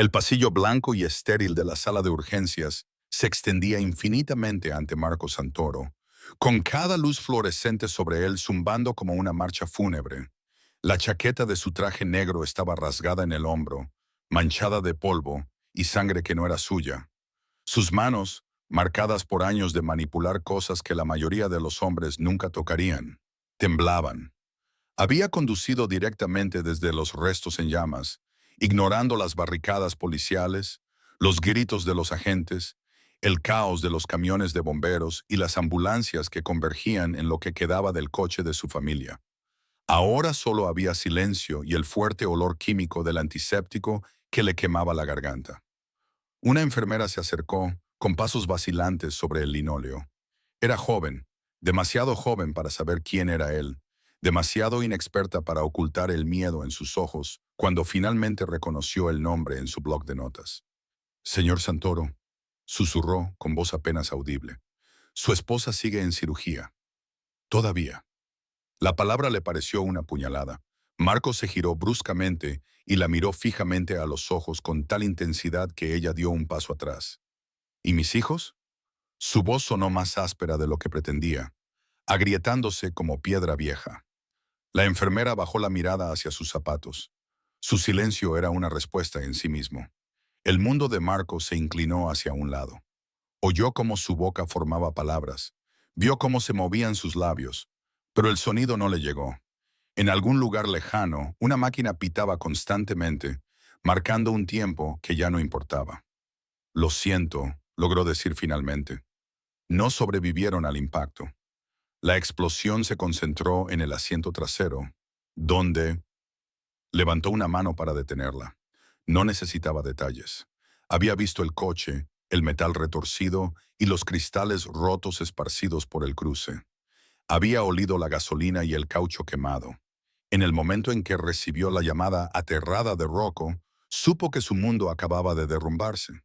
El pasillo blanco y estéril de la sala de urgencias se extendía infinitamente ante Marco Santoro, con cada luz fluorescente sobre él zumbando como una marcha fúnebre. La chaqueta de su traje negro estaba rasgada en el hombro, manchada de polvo y sangre que no era suya. Sus manos, marcadas por años de manipular cosas que la mayoría de los hombres nunca tocarían, temblaban. Había conducido directamente desde los restos en llamas, ignorando las barricadas policiales, los gritos de los agentes, el caos de los camiones de bomberos y las ambulancias que convergían en lo que quedaba del coche de su familia. Ahora solo había silencio y el fuerte olor químico del antiséptico que le quemaba la garganta. Una enfermera se acercó, con pasos vacilantes sobre el linóleo. Era joven, demasiado joven para saber quién era él, demasiado inexperta para ocultar el miedo en sus ojos cuando finalmente reconoció el nombre en su bloc de notas. Señor Santoro, susurró con voz apenas audible. Su esposa sigue en cirugía. Todavía. La palabra le pareció una puñalada. Marco se giró bruscamente y la miró fijamente a los ojos con tal intensidad que ella dio un paso atrás. ¿Y mis hijos? Su voz sonó más áspera de lo que pretendía, agrietándose como piedra vieja. La enfermera bajó la mirada hacia sus zapatos. Su silencio era una respuesta en sí mismo. El mundo de Marco se inclinó hacia un lado. Oyó cómo su boca formaba palabras. Vio cómo se movían sus labios, pero el sonido no le llegó. En algún lugar lejano, una máquina pitaba constantemente, marcando un tiempo que ya no importaba. Lo siento, logró decir finalmente. No sobrevivieron al impacto. La explosión se concentró en el asiento trasero, donde levantó una mano para detenerla. No necesitaba detalles. Había visto el coche, el metal retorcido y los cristales rotos esparcidos por el cruce. Había olido la gasolina y el caucho quemado. En el momento en que recibió la llamada aterrada de Rocco, supo que su mundo acababa de derrumbarse.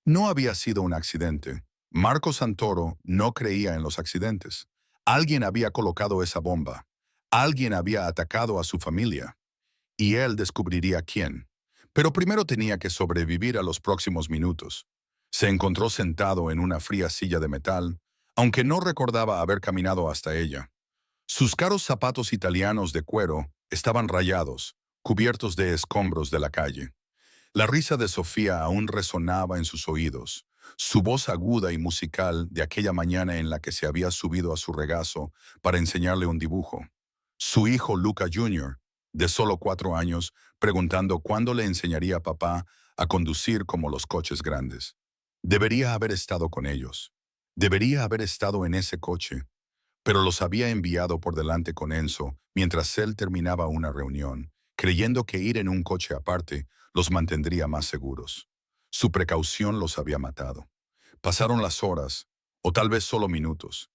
No había sido un accidente. Marco Santoro no creía en los accidentes. Alguien había colocado esa bomba. Alguien había atacado a su familia. Y él descubriría quién. Pero primero tenía que sobrevivir a los próximos minutos. Se encontró sentado en una fría silla de metal, aunque no recordaba haber caminado hasta ella. Sus caros zapatos italianos de cuero estaban rayados, cubiertos de escombros de la calle. La risa de Sofía aún resonaba en sus oídos, su voz aguda y musical de aquella mañana en la que se había subido a su regazo para enseñarle un dibujo. Su hijo Luca Jr., de solo 4 años, preguntando cuándo le enseñaría a papá a conducir como los coches grandes. Debería haber estado con ellos. Debería haber estado en ese coche, pero los había enviado por delante con Enzo mientras él terminaba una reunión, creyendo que ir en un coche aparte los mantendría más seguros. Su precaución los había matado. Pasaron las horas, o tal vez solo minutos.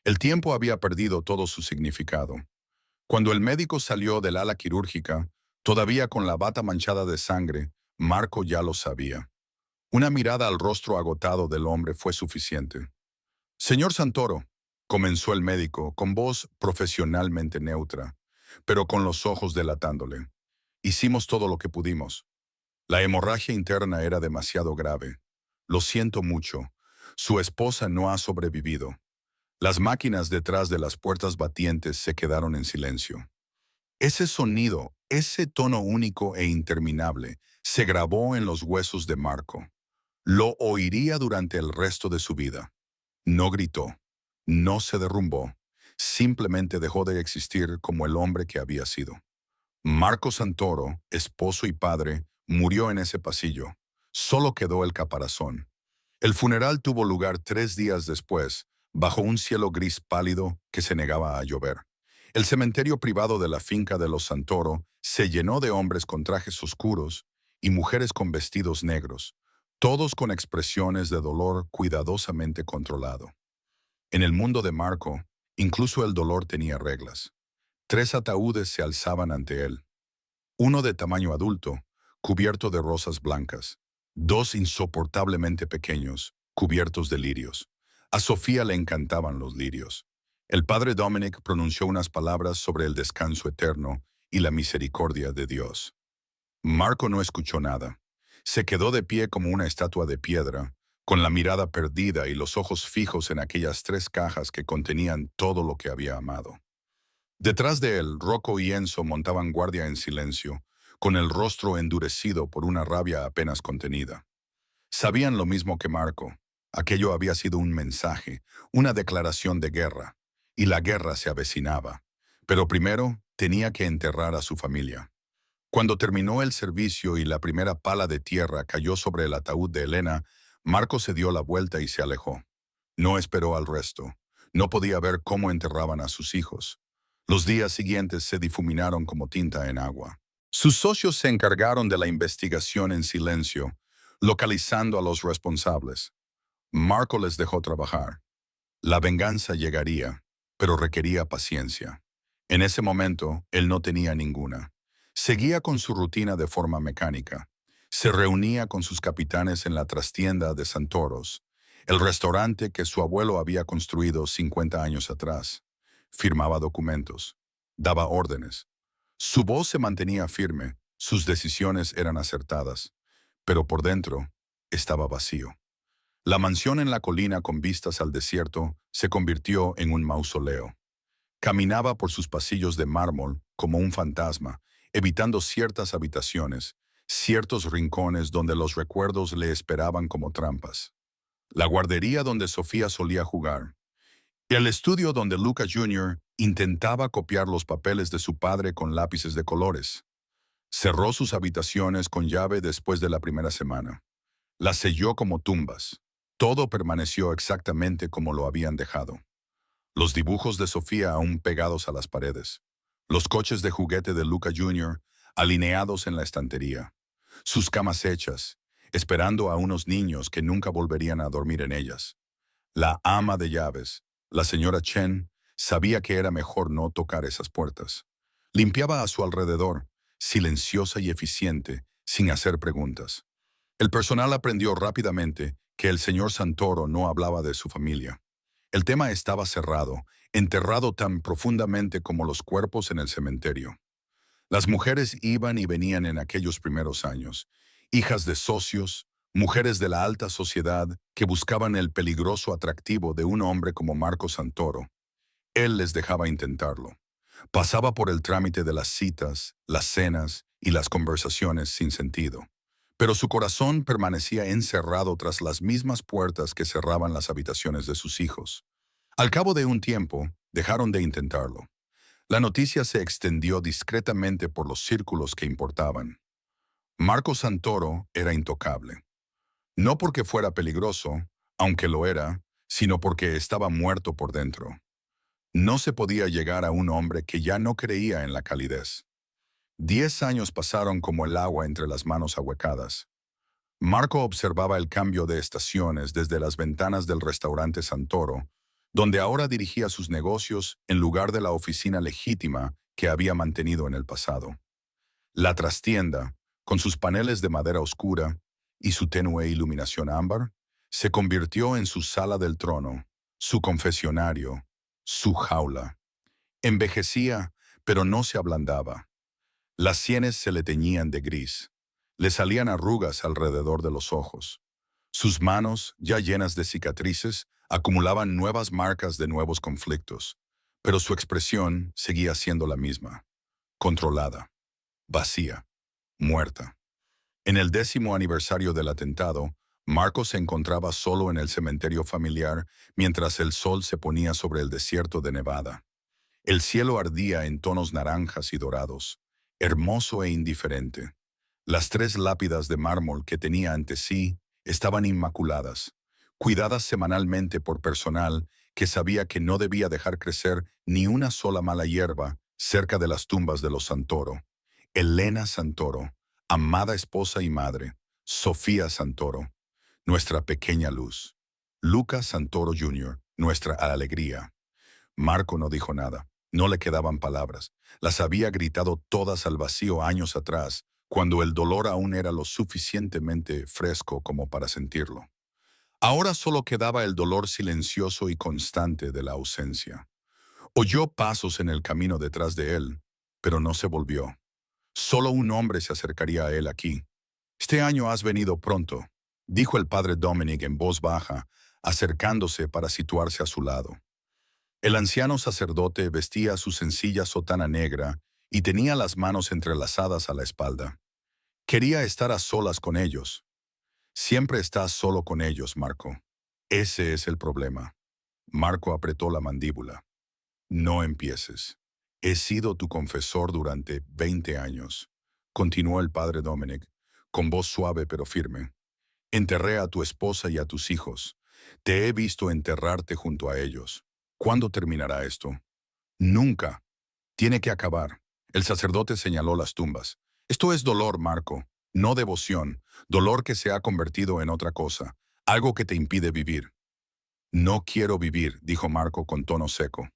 El tiempo había perdido todo su significado. Cuando el médico salió del ala quirúrgica, todavía con la bata manchada de sangre, Marco ya lo sabía. Una mirada al rostro agotado del hombre fue suficiente. Señor Santoro, comenzó el médico con voz profesionalmente neutra, pero con los ojos delatándole. Hicimos todo lo que pudimos. La hemorragia interna era demasiado grave. Lo siento mucho. Su esposa no ha sobrevivido. Las máquinas detrás de las puertas batientes se quedaron en silencio. Ese sonido, ese tono único e interminable, se grabó en los huesos de Marco. Lo oiría durante el resto de su vida. No gritó, no se derrumbó, simplemente dejó de existir como el hombre que había sido. Marco Santoro, esposo y padre, murió en ese pasillo. Solo quedó el caparazón. El funeral tuvo lugar 3 días después, bajo un cielo gris pálido que se negaba a llover. El cementerio privado de la finca de los Santoro se llenó de hombres con trajes oscuros y mujeres con vestidos negros, todos con expresiones de dolor cuidadosamente controlado. En el mundo de Marco, incluso el dolor tenía reglas. 3 ataúdes se alzaban ante él. Uno de tamaño adulto, cubierto de rosas blancas. 2 insoportablemente pequeños, cubiertos de lirios. A Sofía le encantaban los lirios. El padre Dominic pronunció unas palabras sobre el descanso eterno y la misericordia de Dios. Marco no escuchó nada. Se quedó de pie como una estatua de piedra, con la mirada perdida y los ojos fijos en aquellas 3 cajas que contenían todo lo que había amado. Detrás de él, Rocco y Enzo montaban guardia en silencio, con el rostro endurecido por una rabia apenas contenida. Sabían lo mismo que Marco. Aquello había sido un mensaje, una declaración de guerra, y la guerra se avecinaba. Pero primero tenía que enterrar a su familia. Cuando terminó el servicio y la primera pala de tierra cayó sobre el ataúd de Elena, Marco se dio la vuelta y se alejó. No esperó al resto. No podía ver cómo enterraban a sus hijos. Los días siguientes se difuminaron como tinta en agua. Sus socios se encargaron de la investigación en silencio, localizando a los responsables. Marco les dejó trabajar. La venganza llegaría, pero requería paciencia. En ese momento, él no tenía ninguna. Seguía con su rutina de forma mecánica. Se reunía con sus capitanes en la trastienda de Santoros, el restaurante que su abuelo había construido 50 años atrás. Firmaba documentos. Daba órdenes. Su voz se mantenía firme, sus decisiones eran acertadas, pero por dentro estaba vacío. La mansión en la colina con vistas al desierto se convirtió en un mausoleo. Caminaba por sus pasillos de mármol como un fantasma, evitando ciertas habitaciones, ciertos rincones donde los recuerdos le esperaban como trampas. La guardería donde Sofía solía jugar, y el estudio donde Luca Jr. intentaba copiar los papeles de su padre con lápices de colores. Cerró sus habitaciones con llave después de la primera semana. Las selló como tumbas. Todo permaneció exactamente como lo habían dejado. Los dibujos de Sofía aún pegados a las paredes. Los coches de juguete de Luca Jr. alineados en la estantería. Sus camas hechas, esperando a unos niños que nunca volverían a dormir en ellas. La ama de llaves, la señora Chen, sabía que era mejor no tocar esas puertas. Limpiaba a su alrededor, silenciosa y eficiente, sin hacer preguntas. El personal aprendió rápidamente que el señor Santoro no hablaba de su familia. El tema estaba cerrado, enterrado tan profundamente como los cuerpos en el cementerio. Las mujeres iban y venían en aquellos primeros años, hijas de socios, mujeres de la alta sociedad que buscaban el peligroso atractivo de un hombre como Marco Santoro. Él les dejaba intentarlo. Pasaba por el trámite de las citas, las cenas y las conversaciones sin sentido. Pero su corazón permanecía encerrado tras las mismas puertas que cerraban las habitaciones de sus hijos. Al cabo de un tiempo, dejaron de intentarlo. La noticia se extendió discretamente por los círculos que importaban. Marco Santoro era intocable. No porque fuera peligroso, aunque lo era, sino porque estaba muerto por dentro. No se podía llegar a un hombre que ya no creía en la calidez. 10 años pasaron como el agua entre las manos ahuecadas. Marco observaba el cambio de estaciones desde las ventanas del restaurante Santoro, donde ahora dirigía sus negocios en lugar de la oficina legítima que había mantenido en el pasado. La trastienda, con sus paneles de madera oscura y su tenue iluminación ámbar, se convirtió en su sala del trono, su confesionario, su jaula. Envejecía, pero no se ablandaba. Las sienes se le teñían de gris. Le salían arrugas alrededor de los ojos. Sus manos, ya llenas de cicatrices, acumulaban nuevas marcas de nuevos conflictos. Pero su expresión seguía siendo la misma. Controlada, vacía, muerta. En el 10º aniversario del atentado, Marco se encontraba solo en el cementerio familiar mientras el sol se ponía sobre el desierto de Nevada. El cielo ardía en tonos naranjas y dorados, hermoso e indiferente. Las 3 lápidas de mármol que tenía ante sí estaban inmaculadas, cuidadas semanalmente por personal que sabía que no debía dejar crecer ni una sola mala hierba cerca de las tumbas de los Santoro. Elena Santoro, amada esposa y madre. Sofía Santoro, nuestra pequeña luz. Lucas Santoro Jr., nuestra alegría. Marco no dijo nada. No le quedaban palabras. Las había gritado todas al vacío años atrás, cuando el dolor aún era lo suficientemente fresco como para sentirlo. Ahora solo quedaba el dolor silencioso y constante de la ausencia. Oyó pasos en el camino detrás de él, pero no se volvió. Solo un hombre se acercaría a él aquí. Este año has venido pronto, dijo el padre Dominic en voz baja, acercándose para situarse a su lado. El anciano sacerdote vestía su sencilla sotana negra y tenía las manos entrelazadas a la espalda. Quería estar a solas con ellos. Siempre estás solo con ellos, Marco. Ese es el problema. Marco apretó la mandíbula. No empieces. He sido tu confesor durante 20 años, continuó el padre Dominic, con voz suave pero firme. Enterré a tu esposa y a tus hijos. Te he visto enterrarte junto a ellos. ¿Cuándo terminará esto? Nunca. Tiene que acabar. El sacerdote señaló las tumbas. Esto es dolor, Marco, no devoción, dolor que se ha convertido en otra cosa, algo que te impide vivir. No quiero vivir, dijo Marco con tono seco.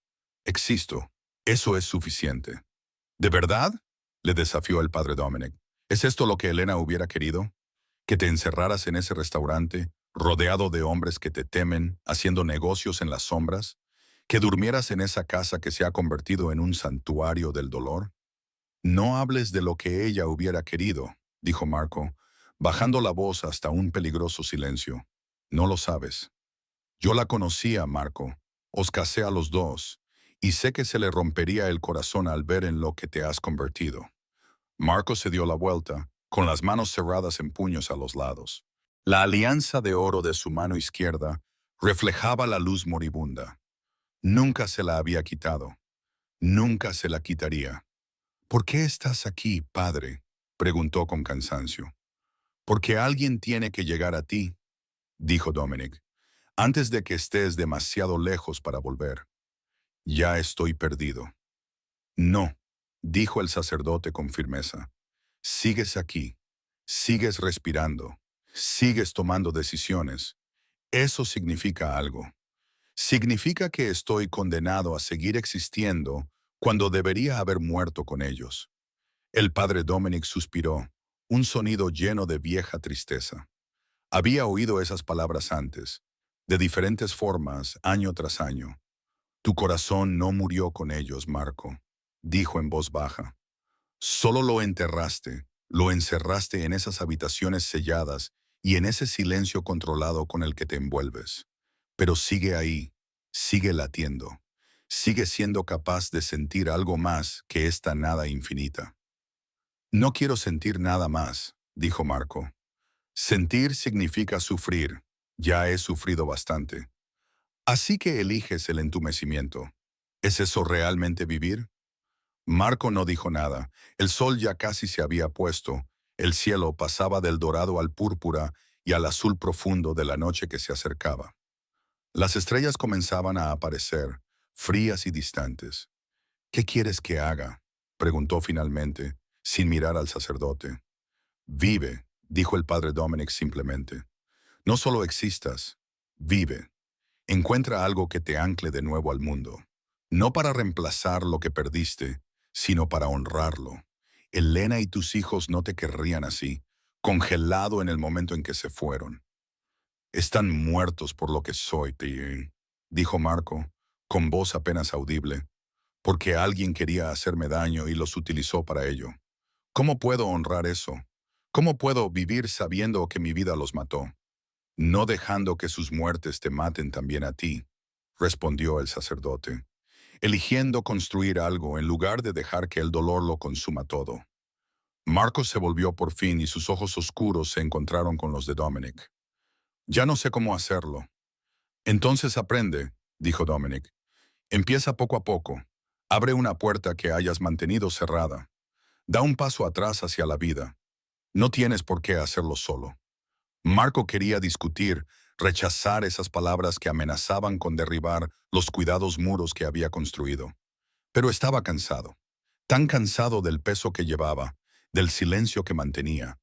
Existo. Eso es suficiente. ¿De verdad? Le desafió el padre Dominic. ¿Es esto lo que Elena hubiera querido? ¿Que te encerraras en ese restaurante, rodeado de hombres que te temen, haciendo negocios en las sombras? ¿Que durmieras en esa casa que se ha convertido en un santuario del dolor? No hables de lo que ella hubiera querido, dijo Marco, bajando la voz hasta un peligroso silencio. No lo sabes. Yo la conocía, Marco. Os casé a los dos, y sé que se le rompería el corazón al ver en lo que te has convertido. Marco se dio la vuelta, con las manos cerradas en puños a los lados. La alianza de oro de su mano izquierda reflejaba la luz moribunda. Nunca se la había quitado. Nunca se la quitaría. ¿Por qué estás aquí, padre?, preguntó con cansancio. Porque alguien tiene que llegar a ti, dijo Dominic, antes de que estés demasiado lejos para volver. Ya estoy perdido. No, dijo el sacerdote con firmeza. Sigues aquí, sigues respirando, sigues tomando decisiones. Eso significa algo. Significa que estoy condenado a seguir existiendo cuando debería haber muerto con ellos. El padre Dominic suspiró, un sonido lleno de vieja tristeza. Había oído esas palabras antes, de diferentes formas, año tras año. Tu corazón no murió con ellos, Marco, dijo en voz baja. Solo lo encerraste en esas habitaciones selladas y en ese silencio controlado con el que te envuelves. Pero sigue ahí, sigue latiendo, sigue siendo capaz de sentir algo más que esta nada infinita. No quiero sentir nada más, dijo Marco. Sentir significa sufrir. Ya he sufrido bastante. Así que eliges el entumecimiento. ¿Es eso realmente vivir? Marco no dijo nada. El sol ya casi se había puesto. El cielo pasaba del dorado al púrpura y al azul profundo de la noche que se acercaba. Las estrellas comenzaban a aparecer, frías y distantes. ¿Qué quieres que haga?, preguntó finalmente, sin mirar al sacerdote. Vive, dijo el padre Dominic simplemente. No solo existas, vive. Encuentra algo que te ancle de nuevo al mundo. No para reemplazar lo que perdiste, sino para honrarlo. Elena y tus hijos no te querrían así, congelado en el momento en que se fueron. Están muertos por lo que soy, tío, dijo Marco, con voz apenas audible, porque alguien quería hacerme daño y los utilizó para ello. ¿Cómo puedo honrar eso? ¿Cómo puedo vivir sabiendo que mi vida los mató? No dejando que sus muertes te maten también a ti, respondió el sacerdote, eligiendo construir algo en lugar de dejar que el dolor lo consuma todo. Marcos se volvió por fin y sus ojos oscuros se encontraron con los de Dominic. Ya no sé cómo hacerlo. Entonces aprende, dijo Dominic. Empieza poco a poco. Abre una puerta que hayas mantenido cerrada. Da un paso atrás hacia la vida. No tienes por qué hacerlo solo. Marco quería discutir, rechazar esas palabras que amenazaban con derribar los cuidados muros que había construido. Pero estaba cansado, tan cansado del peso que llevaba, del silencio que mantenía,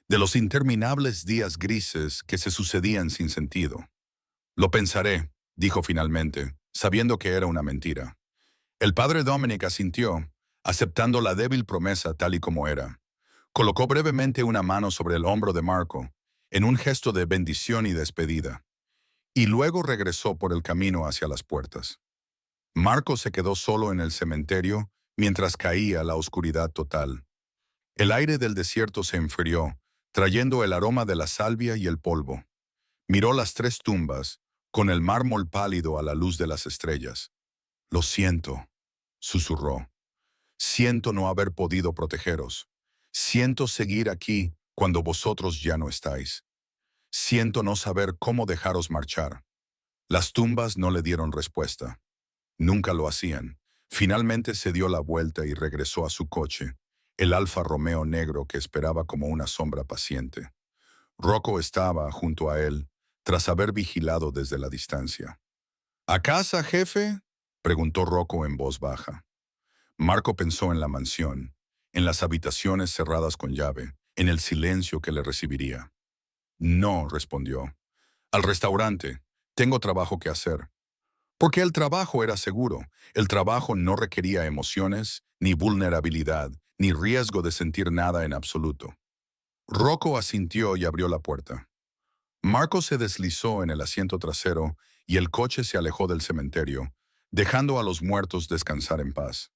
de los interminables días grises que se sucedían sin sentido. Lo pensaré, dijo finalmente, sabiendo que era una mentira. El padre Dominic asintió, aceptando la débil promesa tal y como era. Colocó brevemente una mano sobre el hombro de Marco, en un gesto de bendición y despedida, y luego regresó por el camino hacia las puertas. Marco se quedó solo en el cementerio mientras caía la oscuridad total. El aire del desierto se enfrió, trayendo el aroma de la salvia y el polvo. Miró las 3 tumbas, con el mármol pálido a la luz de las estrellas. «Lo siento», susurró. «Siento no haber podido protegeros. Siento seguir aquí cuando vosotros ya no estáis. Siento no saber cómo dejaros marchar». Las tumbas no le dieron respuesta. Nunca lo hacían. Finalmente se dio la vuelta y regresó a su coche, el Alfa Romeo negro que esperaba como una sombra paciente. Rocco estaba junto a él, tras haber vigilado desde la distancia. «¿A casa, jefe?», preguntó Rocco en voz baja. Marco pensó en la mansión, en las habitaciones cerradas con llave, en el silencio que le recibiría. «No», respondió. «Al restaurante. Tengo trabajo que hacer». Porque el trabajo era seguro. El trabajo no requería emociones, ni vulnerabilidad, ni riesgo de sentir nada en absoluto. Rocco asintió y abrió la puerta. Marco se deslizó en el asiento trasero y el coche se alejó del cementerio, dejando a los muertos descansar en paz.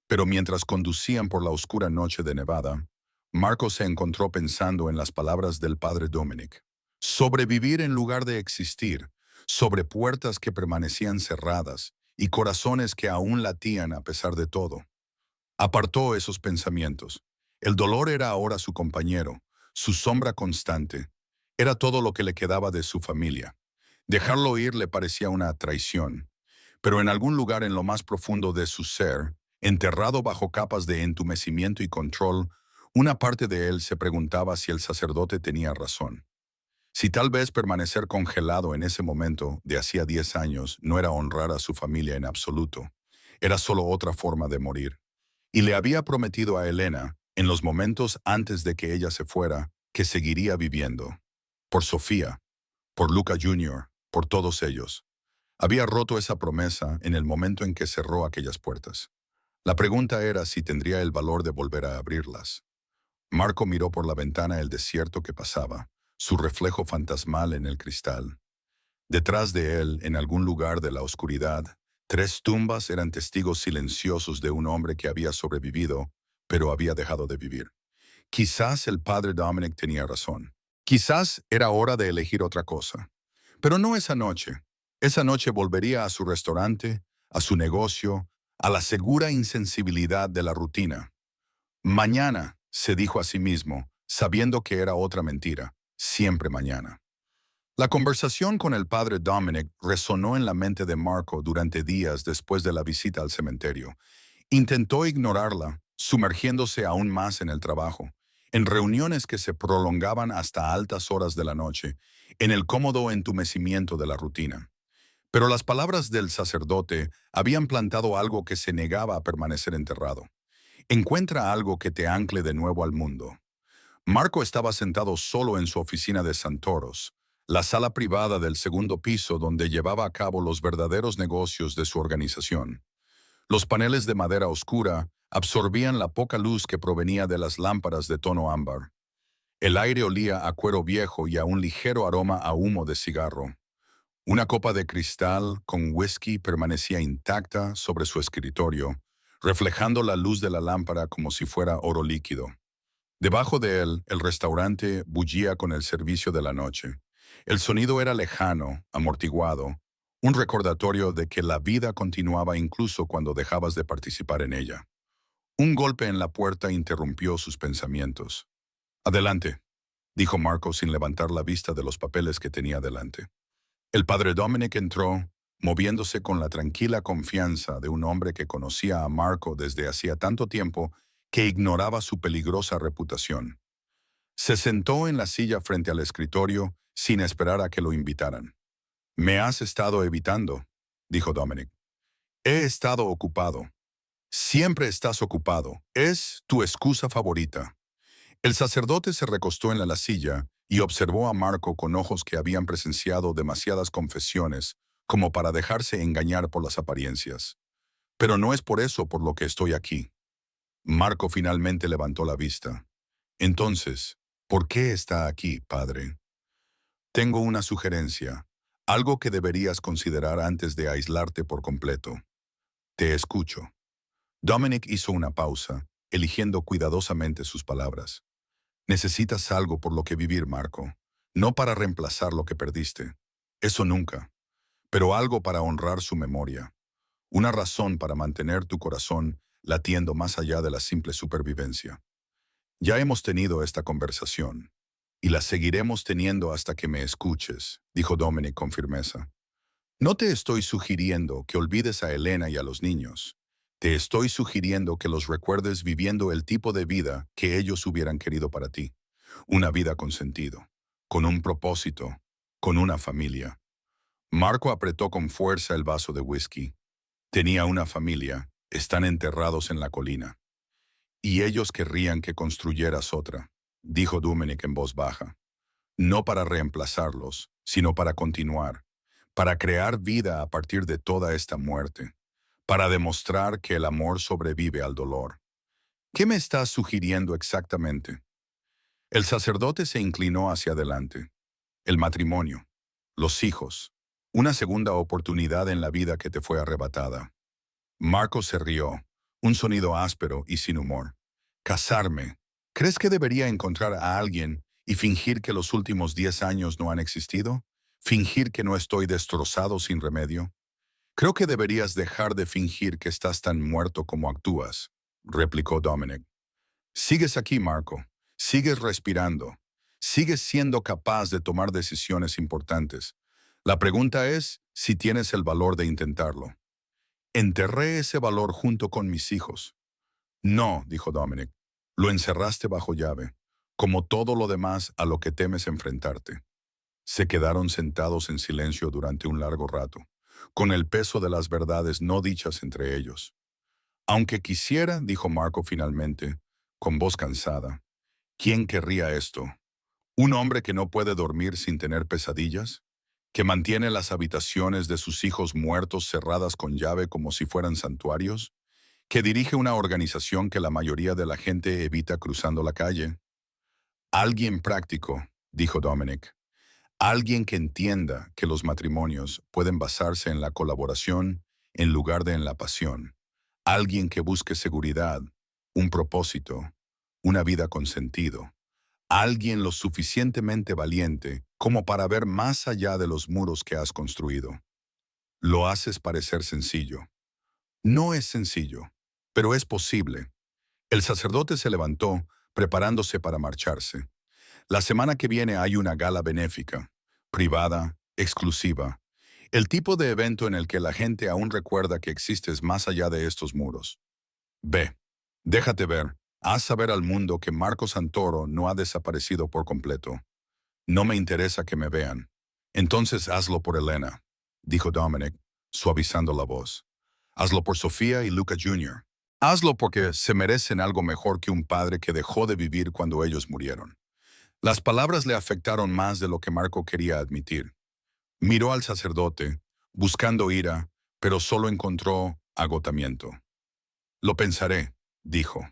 Pero mientras conducían por la oscura noche de Nevada, Marco se encontró pensando en las palabras del padre Dominic. Sobrevivir en lugar de existir, sobre puertas que permanecían cerradas y corazones que aún latían a pesar de todo. Apartó esos pensamientos. El dolor era ahora su compañero, su sombra constante. Era todo lo que le quedaba de su familia. Dejarlo ir le parecía una traición. Pero en algún lugar en lo más profundo de su ser, enterrado bajo capas de entumecimiento y control, una parte de él se preguntaba si el sacerdote tenía razón. Si tal vez permanecer congelado en ese momento de hacía 10 años no era honrar a su familia en absoluto, era solo otra forma de morir. Y le había prometido a Elena, en los momentos antes de que ella se fuera, que seguiría viviendo. Por Sofía, por Luca Jr., por todos ellos. Había roto esa promesa en el momento en que cerró aquellas puertas. La pregunta era si tendría el valor de volver a abrirlas. Marco miró por la ventana el desierto que pasaba, su reflejo fantasmal en el cristal. Detrás de él, en algún lugar de la oscuridad, 3 tumbas eran testigos silenciosos de un hombre que había sobrevivido, pero había dejado de vivir. Quizás el padre Dominic tenía razón. Quizás era hora de elegir otra cosa. Pero no esa noche. Esa noche volvería a su restaurante, a su negocio, a la segura insensibilidad de la rutina. Mañana, se dijo a sí mismo, sabiendo que era otra mentira, siempre mañana. La conversación con el padre Dominic resonó en la mente de Marco durante días después de la visita al cementerio. Intentó ignorarla, sumergiéndose aún más en el trabajo, en reuniones que se prolongaban hasta altas horas de la noche, en el cómodo entumecimiento de la rutina. Pero las palabras del sacerdote habían plantado algo que se negaba a permanecer enterrado. Encuentra algo que te ancle de nuevo al mundo. Marco estaba sentado solo en su oficina de Santoros, la sala privada del segundo piso donde llevaba a cabo los verdaderos negocios de su organización. Los paneles de madera oscura absorbían la poca luz que provenía de las lámparas de tono ámbar. El aire olía a cuero viejo y a un ligero aroma a humo de cigarro. Una copa de cristal con whisky permanecía intacta sobre su escritorio, reflejando la luz de la lámpara como si fuera oro líquido. Debajo de él, el restaurante bullía con el servicio de la noche. El sonido era lejano, amortiguado, un recordatorio de que la vida continuaba incluso cuando dejabas de participar en ella. Un golpe en la puerta interrumpió sus pensamientos. «Adelante», dijo Marco sin levantar la vista de los papeles que tenía delante. El padre Dominic entró, moviéndose con la tranquila confianza de un hombre que conocía a Marco desde hacía tanto tiempo que ignoraba su peligrosa reputación. Se sentó en la silla frente al escritorio sin esperar a que lo invitaran. «Me has estado evitando», dijo Dominic. «He estado ocupado». «Siempre estás ocupado. Es tu excusa favorita». El sacerdote se recostó en la silla y observó a Marco con ojos que habían presenciado demasiadas confesiones como para dejarse engañar por las apariencias. «Pero no es por eso por lo que estoy aquí». Marco finalmente levantó la vista. «Entonces, ¿por qué está aquí, padre?» «Tengo una sugerencia, algo que deberías considerar antes de aislarte por completo». «Te escucho». Dominic hizo una pausa, eligiendo cuidadosamente sus palabras. Necesitas algo por lo que vivir, Marco. No para reemplazar lo que perdiste. Eso nunca. Pero algo para honrar su memoria. Una razón para mantener tu corazón latiendo más allá de la simple supervivencia. Ya hemos tenido esta conversación. Y la seguiremos teniendo hasta que me escuches, dijo Dominic con firmeza. No te estoy sugiriendo que olvides a Elena y a los niños. Te estoy sugiriendo que los recuerdes viviendo el tipo de vida que ellos hubieran querido para ti. Una vida con sentido, con un propósito, con una familia. Marco apretó con fuerza el vaso de whisky. Tenía una familia, están enterrados en la colina. Y ellos querrían que construyeras otra, dijo Dominic en voz baja. No para reemplazarlos, sino para continuar, para crear vida a partir de toda esta muerte, para demostrar que el amor sobrevive al dolor. ¿Qué me estás sugiriendo exactamente? El sacerdote se inclinó hacia adelante. El matrimonio, los hijos, una segunda oportunidad en la vida que te fue arrebatada. Marco se rió, un sonido áspero y sin humor. Casarme. ¿Crees que debería encontrar a alguien y fingir que los últimos 10 años no han existido? ¿Fingir que no estoy destrozado sin remedio? Creo que deberías dejar de fingir que estás tan muerto como actúas, replicó Dominic. Sigues aquí, Marco. Sigues respirando. Sigues siendo capaz de tomar decisiones importantes. La pregunta es si tienes el valor de intentarlo. Enterré ese valor junto con mis hijos. No, dijo Dominic. Lo encerraste bajo llave, como todo lo demás a lo que temes enfrentarte. Se quedaron sentados en silencio durante un largo rato, con el peso de las verdades no dichas entre ellos. Aunque quisiera, dijo Marco finalmente, con voz cansada, ¿quién querría esto? ¿Un hombre que no puede dormir sin tener pesadillas? ¿Que mantiene las habitaciones de sus hijos muertos cerradas con llave como si fueran santuarios? ¿Que dirige una organización que la mayoría de la gente evita cruzando la calle? Alguien práctico, dijo Dominic. Alguien que entienda que los matrimonios pueden basarse en la colaboración en lugar de en la pasión. Alguien que busque seguridad, un propósito, una vida con sentido. Alguien lo suficientemente valiente como para ver más allá de los muros que has construido. Lo haces parecer sencillo. No es sencillo, pero es posible. El sacerdote se levantó, preparándose para marcharse. La semana que viene hay una gala benéfica, privada, exclusiva. El tipo de evento en el que la gente aún recuerda que existes más allá de estos muros. Ve, déjate ver, haz saber al mundo que Marco Santoro no ha desaparecido por completo. No me interesa que me vean. Entonces hazlo por Elena, dijo Dominic, suavizando la voz. Hazlo por Sofía y Luca Jr. Hazlo porque se merecen algo mejor que un padre que dejó de vivir cuando ellos murieron. Las palabras le afectaron más de lo que Marco quería admitir. Miró al sacerdote, buscando ira, pero solo encontró agotamiento. Lo pensaré, dijo.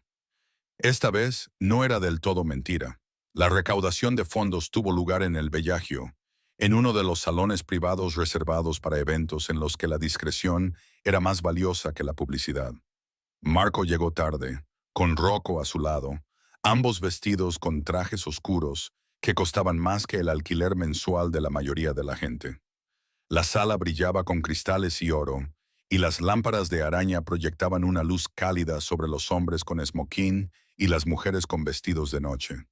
Esta vez no era del todo mentira. La recaudación de fondos tuvo lugar en el Bellagio, en uno de los salones privados reservados para eventos en los que la discreción era más valiosa que la publicidad. Marco llegó tarde, con Rocco a su lado, ambos vestidos con trajes oscuros que costaban más que el alquiler mensual de la mayoría de la gente. La sala brillaba con cristales y oro, y las lámparas de araña proyectaban una luz cálida sobre los hombres con esmoquín y las mujeres con vestidos de noche.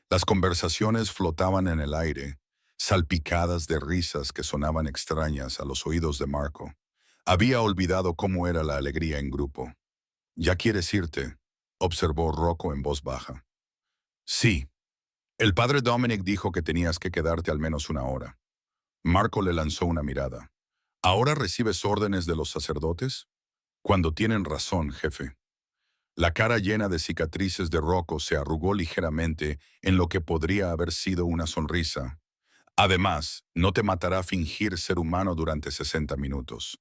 Las conversaciones flotaban en el aire, salpicadas de risas que sonaban extrañas a los oídos de Marco. Había olvidado cómo era la alegría en grupo. «¿Ya quieres irte?», observó Rocco en voz baja. «Sí. El padre Dominic dijo que tenías que quedarte al menos una hora». Marco le lanzó una mirada. «¿Ahora recibes órdenes de los sacerdotes?» «Cuando tienen razón, jefe». La cara llena de cicatrices de Rocco se arrugó ligeramente en lo que podría haber sido una sonrisa. «Además, no te matará fingir ser humano durante 60 minutos».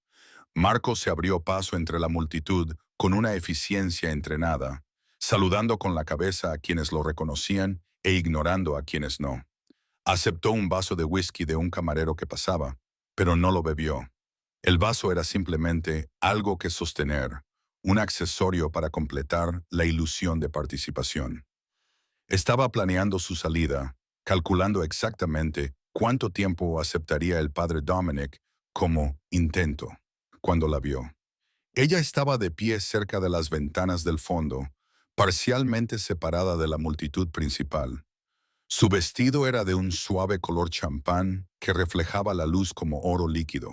Marco se abrió paso entre la multitud con una eficiencia entrenada, saludando con la cabeza a quienes lo reconocían e ignorando a quienes no. Aceptó un vaso de whisky de un camarero que pasaba, pero no lo bebió. El vaso era simplemente algo que sostener, un accesorio para completar la ilusión de participación. Estaba planeando su salida, calculando exactamente cuánto tiempo aceptaría el padre Dominic como intento, cuando la vio. Ella estaba de pie cerca de las ventanas del fondo, parcialmente separada de la multitud principal. Su vestido era de un suave color champán que reflejaba la luz como oro líquido.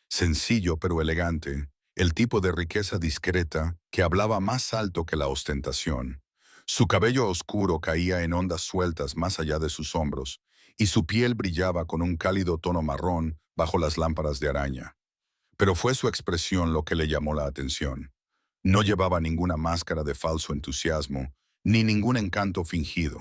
Sencillo pero elegante, el tipo de riqueza discreta que hablaba más alto que la ostentación. Su cabello oscuro caía en ondas sueltas más allá de sus hombros, y su piel brillaba con un cálido tono marrón bajo las lámparas de araña. Pero fue su expresión lo que le llamó la atención. No llevaba ninguna máscara de falso entusiasmo, ni ningún encanto fingido.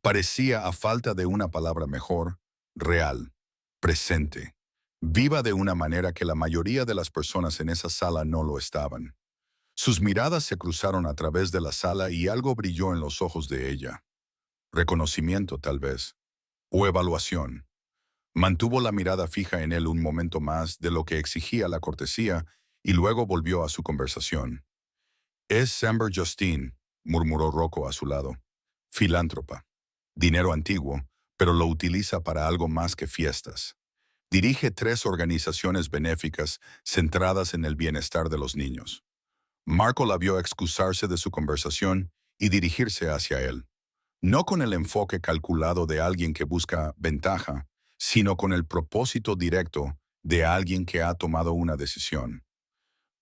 Parecía, a falta de una palabra mejor, real, presente, viva de una manera que la mayoría de las personas en esa sala no lo estaban. Sus miradas se cruzaron a través de la sala y algo brilló en los ojos de ella. Reconocimiento, tal vez, o evaluación. Mantuvo la mirada fija en él un momento más de lo que exigía la cortesía y luego volvió a su conversación. «Es Amber Justine», murmuró Rocco a su lado. «Filántropa. Dinero antiguo, pero lo utiliza para algo más que fiestas. Dirige 3 organizaciones benéficas centradas en el bienestar de los niños». Marco la vio excusarse de su conversación y dirigirse hacia él. No con el enfoque calculado de alguien que busca ventaja, sino con el propósito directo de alguien que ha tomado una decisión.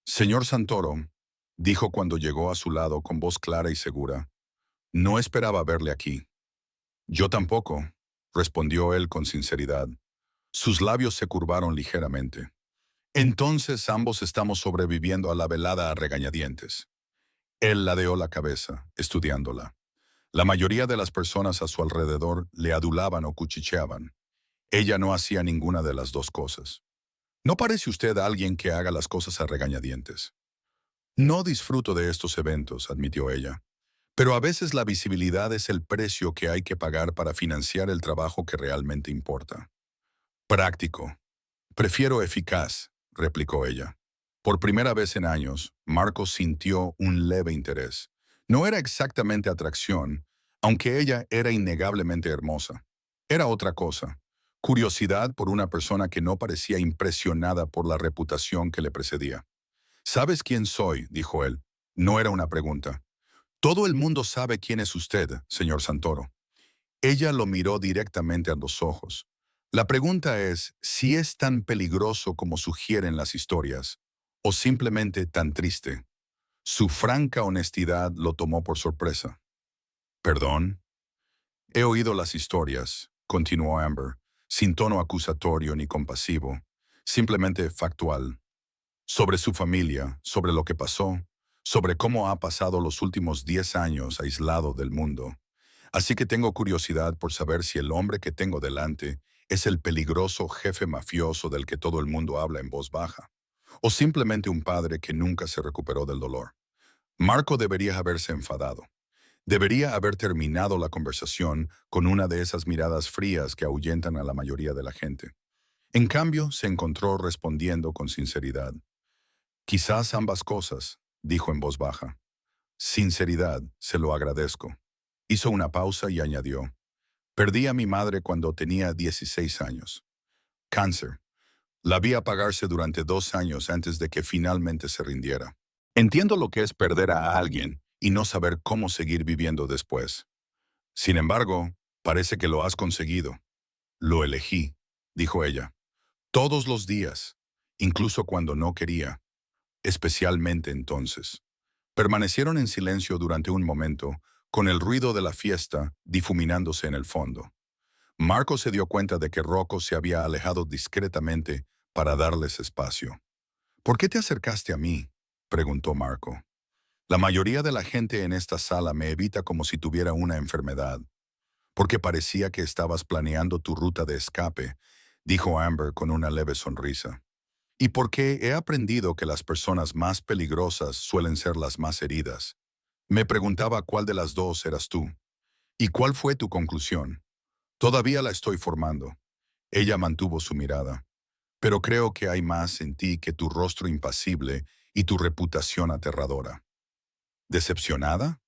«Señor Santoro», dijo cuando llegó a su lado con voz clara y segura, «no esperaba verle aquí». «Yo tampoco», respondió él con sinceridad. Sus labios se curvaron ligeramente. «Entonces ambos estamos sobreviviendo a la velada a regañadientes». Él ladeó la cabeza, estudiándola. La mayoría de las personas a su alrededor le adulaban o cuchicheaban. Ella no hacía ninguna de las dos cosas. «No parece usted alguien que haga las cosas a regañadientes». «No disfruto de estos eventos», admitió ella. «Pero a veces la visibilidad es el precio que hay que pagar para financiar el trabajo que realmente importa». «Práctico. Prefiero eficaz», replicó ella. Por primera vez en años, Marcos sintió un leve interés. No era exactamente atracción, aunque ella era innegablemente hermosa. Era otra cosa. Curiosidad por una persona que no parecía impresionada por la reputación que le precedía. «¿Sabes quién soy?», dijo él. No era una pregunta. «Todo el mundo sabe quién es usted, señor Santoro». Ella lo miró directamente a los ojos. La pregunta es si es tan peligroso como sugieren las historias, o simplemente tan triste. Su franca honestidad lo tomó por sorpresa. «¿Perdón?» «He oído las historias», continuó Amber, sin tono acusatorio ni compasivo, simplemente factual. Sobre su familia, sobre lo que pasó, sobre cómo ha pasado los últimos 10 años aislado del mundo. Así que tengo curiosidad por saber si el hombre que tengo delante es el peligroso jefe mafioso del que todo el mundo habla en voz baja, o simplemente un padre que nunca se recuperó del dolor. Marco debería haberse enfadado. Debería haber terminado la conversación con una de esas miradas frías que ahuyentan a la mayoría de la gente. En cambio, se encontró respondiendo con sinceridad. «Quizás ambas cosas», dijo en voz baja. «Sinceridad, se lo agradezco». Hizo una pausa y añadió. «Perdí a mi madre cuando tenía 16 años. Cáncer. La vi apagarse durante 2 años antes de que finalmente se rindiera. Entiendo lo que es perder a alguien y no saber cómo seguir viviendo después. Sin embargo, parece que lo has conseguido». «Lo elegí», dijo ella. «Todos los días, incluso cuando no quería. Especialmente entonces». Permanecieron en silencio durante un momento, con el ruido de la fiesta difuminándose en el fondo. Marco se dio cuenta de que Rocco se había alejado discretamente para darles espacio. «¿Por qué te acercaste a mí?», preguntó Marco. «La mayoría de la gente en esta sala me evita como si tuviera una enfermedad». «Porque parecía que estabas planeando tu ruta de escape», dijo Amber con una leve sonrisa. «Y porque he aprendido que las personas más peligrosas suelen ser las más heridas. Me preguntaba cuál de las dos eras tú. ¿Y cuál fue tu conclusión?». «Todavía la estoy formando». Ella mantuvo su mirada. «Pero creo que hay más en ti que tu rostro impasible y tu reputación aterradora». «¿Decepcionada?».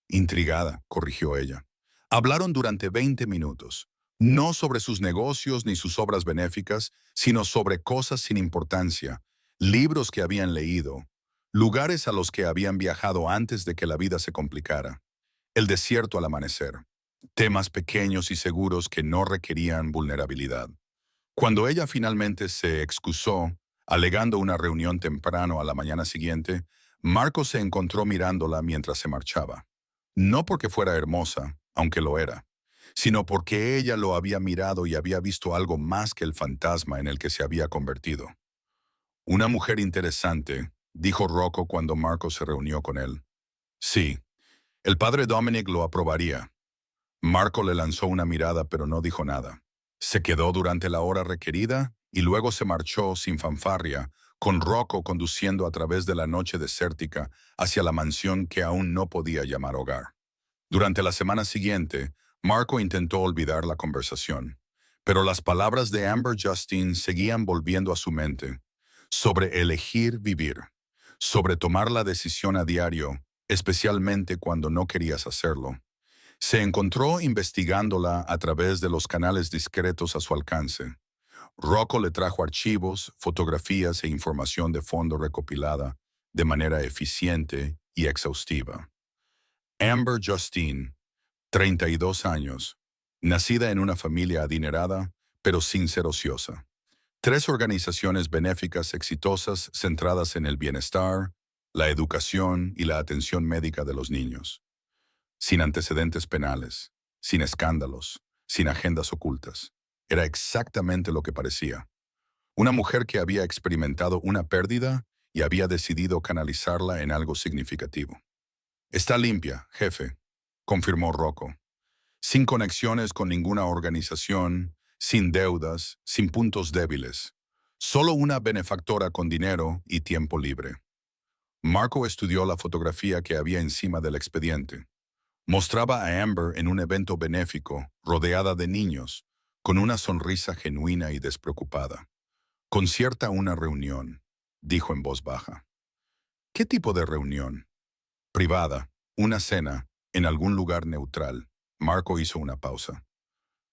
«Intrigada», corrigió ella. Hablaron durante 20 minutos, no sobre sus negocios ni sus obras benéficas, sino sobre cosas sin importancia, libros que habían leído, lugares a los que habían viajado antes de que la vida se complicara, el desierto al amanecer, temas pequeños y seguros que no requerían vulnerabilidad. Cuando ella finalmente se excusó, alegando una reunión temprano a la mañana siguiente, Marco se encontró mirándola mientras se marchaba. No porque fuera hermosa, aunque lo era, sino porque ella lo había mirado y había visto algo más que el fantasma en el que se había convertido. Una mujer interesante, dijo Rocco cuando Marco se reunió con él. Sí, el padre Dominic lo aprobaría. Marco le lanzó una mirada pero no dijo nada. Se quedó durante la hora requerida y luego se marchó sin fanfarria, con Rocco conduciendo a través de la noche desértica hacia la mansión que aún no podía llamar hogar. Durante la semana siguiente, Marco intentó olvidar la conversación, pero las palabras de Amber Justine seguían volviendo a su mente, sobre elegir vivir, sobre tomar la decisión a diario, especialmente cuando no querías hacerlo. Se encontró investigándola a través de los canales discretos a su alcance. Rocco le trajo archivos, fotografías e información de fondo recopilada de manera eficiente y exhaustiva. Amber Justine, 32 años, nacida en una familia adinerada, pero sin ser ociosa. 3 organizaciones benéficas exitosas centradas en el bienestar, la educación y la atención médica de los niños. Sin antecedentes penales, sin escándalos, sin agendas ocultas. Era exactamente lo que parecía. Una mujer que había experimentado una pérdida y había decidido canalizarla en algo significativo. Está limpia, jefe, confirmó Rocco. Sin conexiones con ninguna organización, sin deudas, sin puntos débiles. Solo una benefactora con dinero y tiempo libre. Marco estudió la fotografía que había encima del expediente. Mostraba a Amber en un evento benéfico, rodeada de niños, con una sonrisa genuina y despreocupada. Concierta una reunión, dijo en voz baja. ¿Qué tipo de reunión? Privada, una cena, en algún lugar neutral. Marco hizo una pausa.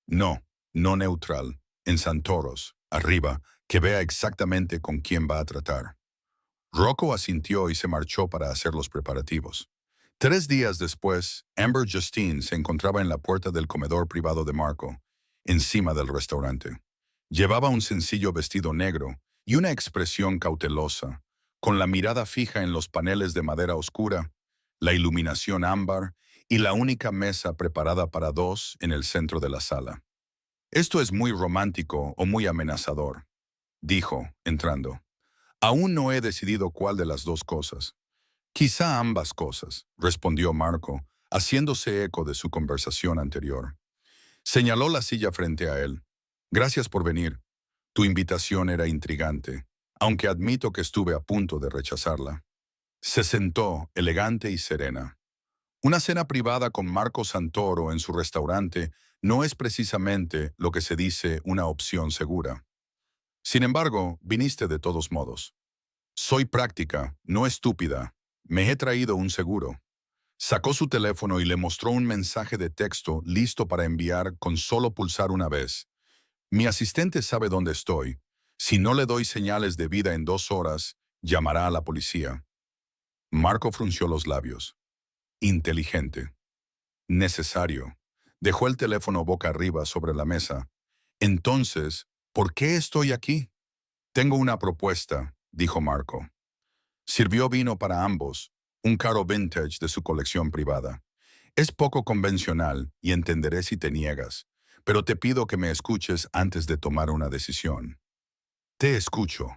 No, no neutral, en Santoros, arriba, que vea exactamente con quién va a tratar. Rocco asintió y se marchó para hacer los preparativos. 3 días después, Amber Justine se encontraba en la puerta del comedor privado de Marco, encima del restaurante. Llevaba un sencillo vestido negro y una expresión cautelosa, con la mirada fija en los paneles de madera oscura, la iluminación ámbar y la única mesa preparada para 2 en el centro de la sala. Esto es muy romántico o muy amenazador, dijo, entrando. Aún no he decidido cuál de las 2 cosas. Quizá ambas cosas, respondió Marco, haciéndose eco de su conversación anterior. Señaló la silla frente a él. Gracias por venir. Tu invitación era intrigante, aunque admito que estuve a punto de rechazarla. Se sentó, elegante y serena. Una cena privada con Marco Santoro en su restaurante no es precisamente lo que se dice una opción segura. Sin embargo, viniste de todos modos. Soy práctica, no estúpida. Me he traído un seguro. Sacó su teléfono y le mostró un mensaje de texto listo para enviar con solo pulsar una vez. Mi asistente sabe dónde estoy. Si no le doy señales de vida en 2 horas, llamará a la policía. Marco frunció los labios. Inteligente. Necesario. Dejó el teléfono boca arriba sobre la mesa. Entonces, ¿por qué estoy aquí? Tengo una propuesta, dijo Marco. Sirvió vino para ambos, un caro vintage de su colección privada. Es poco convencional y entenderé si te niegas, pero te pido que me escuches antes de tomar una decisión. Te escucho.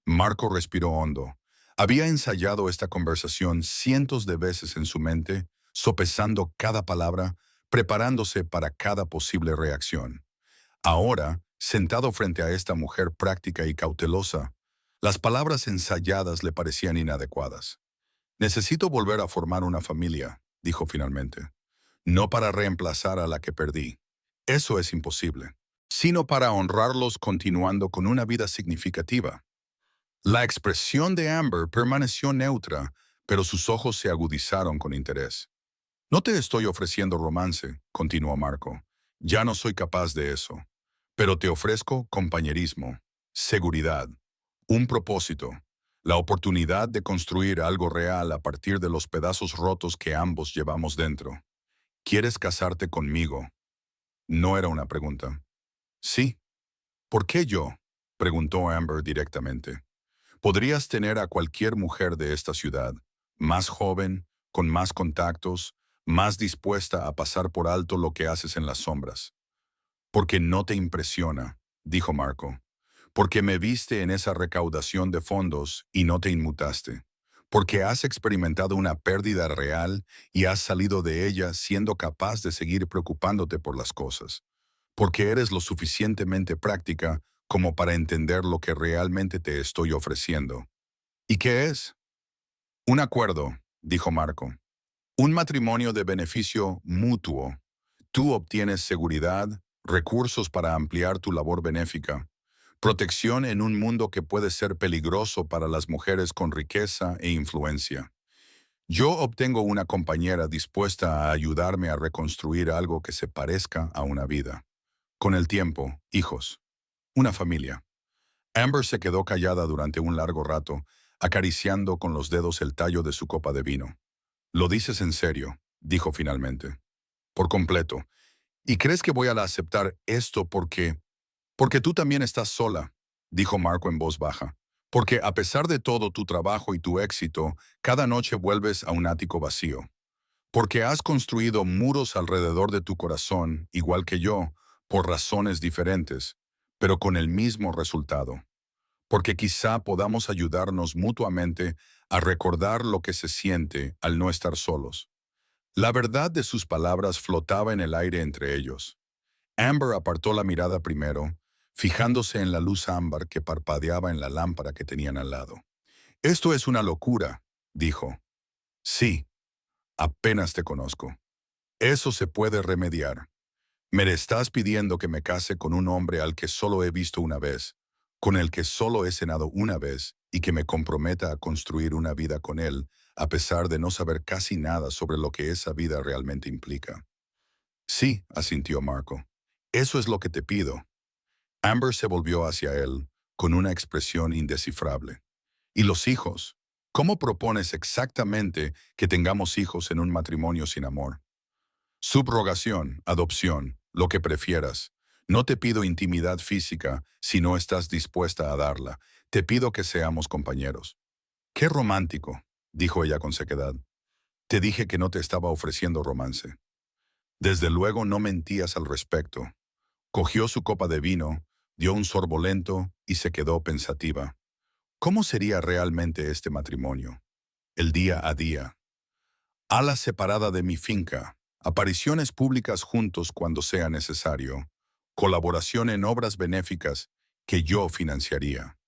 Marco respiró hondo. Había ensayado esta conversación cientos de veces en su mente, sopesando cada palabra, preparándose para cada posible reacción. Ahora, sentado frente a esta mujer práctica y cautelosa, las palabras ensayadas le parecían inadecuadas. Necesito volver a formar una familia, dijo finalmente. No para reemplazar a la que perdí. Eso es imposible. Sino para honrarlos continuando con una vida significativa. La expresión de Amber permaneció neutra, pero sus ojos se agudizaron con interés. No te estoy ofreciendo romance, continuó Marco. Ya no soy capaz de eso. Pero te ofrezco compañerismo, seguridad, un propósito, la oportunidad de construir algo real a partir de los pedazos rotos que ambos llevamos dentro. ¿Quieres casarte conmigo? No era una pregunta. Sí. ¿Por qué yo? Preguntó Amber directamente. Podrías tener a cualquier mujer de esta ciudad, más joven, con más contactos, más dispuesta a pasar por alto lo que haces en las sombras. Porque no te impresiona, dijo Marco. Porque me viste en esa recaudación de fondos y no te inmutaste. Porque has experimentado una pérdida real y has salido de ella siendo capaz de seguir preocupándote por las cosas. Porque eres lo suficientemente práctica como para entender lo que realmente te estoy ofreciendo. ¿Y qué es? Un acuerdo, dijo Marco. Un matrimonio de beneficio mutuo. Tú obtienes seguridad, recursos para ampliar tu labor benéfica, protección en un mundo que puede ser peligroso para las mujeres con riqueza e influencia. Yo obtengo una compañera dispuesta a ayudarme a reconstruir algo que se parezca a una vida. Con el tiempo, hijos, una familia. Amber se quedó callada durante un largo rato, acariciando con los dedos el tallo de su copa de vino. «Lo dices en serio», dijo finalmente. «Por completo. ¿Y crees que voy a aceptar esto porque tú también estás sola?» dijo Marco en voz baja. «Porque a pesar de todo tu trabajo y tu éxito, cada noche vuelves a un ático vacío. Porque has construido muros alrededor de tu corazón, igual que yo, por razones diferentes, pero con el mismo resultado. Porque quizá podamos ayudarnos mutuamente a recordar lo que se siente al no estar solos». La verdad de sus palabras flotaba en el aire entre ellos. Amber apartó la mirada primero, fijándose en la luz ámbar que parpadeaba en la lámpara que tenían al lado. «Esto es una locura», dijo. «Sí, apenas te conozco. Eso se puede remediar. Me estás pidiendo que me case con un hombre al que solo he visto una vez, con el que solo he cenado una vez y que me comprometa a construir una vida con él, a pesar de no saber casi nada sobre lo que esa vida realmente implica». «Sí», asintió Marco. «Eso es lo que te pido». Amber se volvió hacia él, con una expresión indescifrable. «¿Y los hijos? ¿Cómo propones exactamente que tengamos hijos en un matrimonio sin amor?» «Subrogación, adopción, lo que prefieras. No te pido intimidad física si no estás dispuesta a darla. Te pido que seamos compañeros». «Qué romántico», dijo ella con sequedad. «Te dije que no te estaba ofreciendo romance». «Desde luego no mentías al respecto». Cogió su copa de vino, dio un sorbo lento y se quedó pensativa. ¿Cómo sería realmente este matrimonio? El día a día. Ala separada de mi finca, apariciones públicas juntos cuando sea necesario, colaboración en obras benéficas que yo financiaría.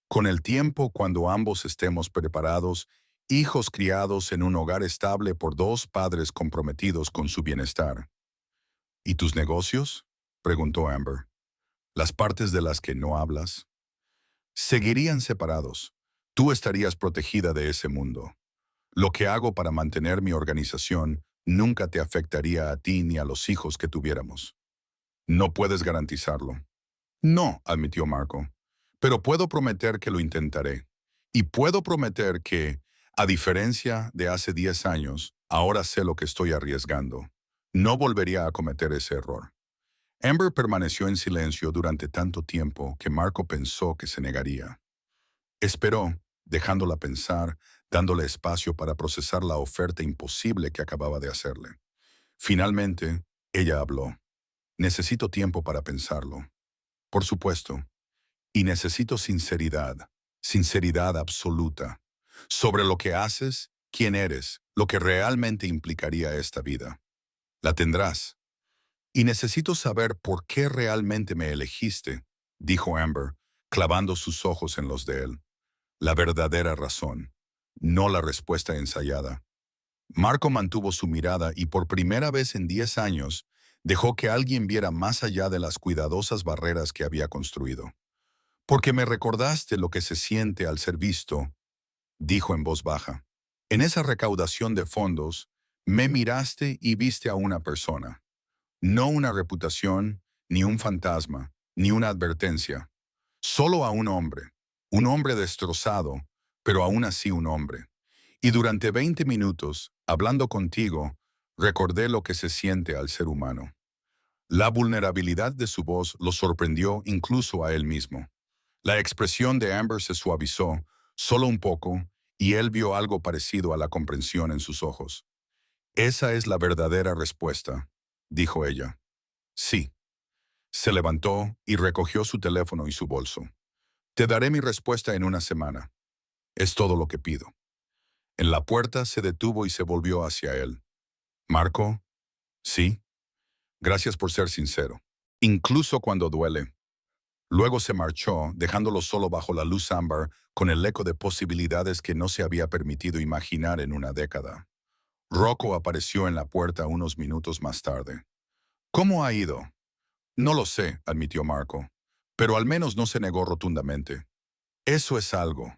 Con el tiempo, cuando ambos estemos preparados, hijos criados en un hogar estable por dos padres comprometidos con su bienestar. ¿Y tus negocios?, preguntó Amber. ¿Las partes de las que no hablas? Seguirían separados. Tú estarías protegida de ese mundo. Lo que hago para mantener mi organización nunca te afectaría a ti ni a los hijos que tuviéramos. No puedes garantizarlo. No, admitió Marco. Pero puedo prometer que lo intentaré. Y puedo prometer que, a diferencia de hace 10 años, ahora sé lo que estoy arriesgando. No volvería a cometer ese error. Amber permaneció en silencio durante tanto tiempo que Marco pensó que se negaría. Esperó, dejándola pensar, dándole espacio para procesar la oferta imposible que acababa de hacerle. Finalmente, ella habló. «Necesito tiempo para pensarlo». «Por supuesto. Y necesito sinceridad, sinceridad absoluta, sobre lo que haces, quién eres, lo que realmente implicaría esta vida. La tendrás. Y necesito saber por qué realmente me elegiste», dijo Amber, clavando sus ojos en los de él. «La verdadera razón, no la respuesta ensayada». Marco mantuvo su mirada y por primera vez en 10 años dejó que alguien viera más allá de las cuidadosas barreras que había construido. «Porque me recordaste lo que se siente al ser visto», dijo en voz baja. «En esa recaudación de fondos, Me miraste y viste a una persona, no una reputación, ni un fantasma, ni una advertencia. Solo a un hombre destrozado, pero aún así un hombre. Y durante 20 minutos, hablando contigo, recordé lo que se siente al ser humano. La vulnerabilidad de su voz lo sorprendió incluso a él mismo. La expresión de Amber se suavizó, solo un poco, y él vio algo parecido a la comprensión en sus ojos. Esa es la verdadera respuesta, dijo ella. Sí. Se levantó y recogió su teléfono y su bolso. Te daré mi respuesta en una semana. Es todo lo que pido. En la puerta se detuvo y se volvió hacia él. Marco, sí. Gracias por ser sincero. Incluso cuando duele. Luego se marchó, dejándolo solo bajo la luz ámbar, con el eco de posibilidades que no se había permitido imaginar en una década. Rocco apareció en la puerta unos minutos más tarde. ¿Cómo ha ido? No lo sé, admitió Marco, pero al menos no se negó rotundamente. Eso es algo.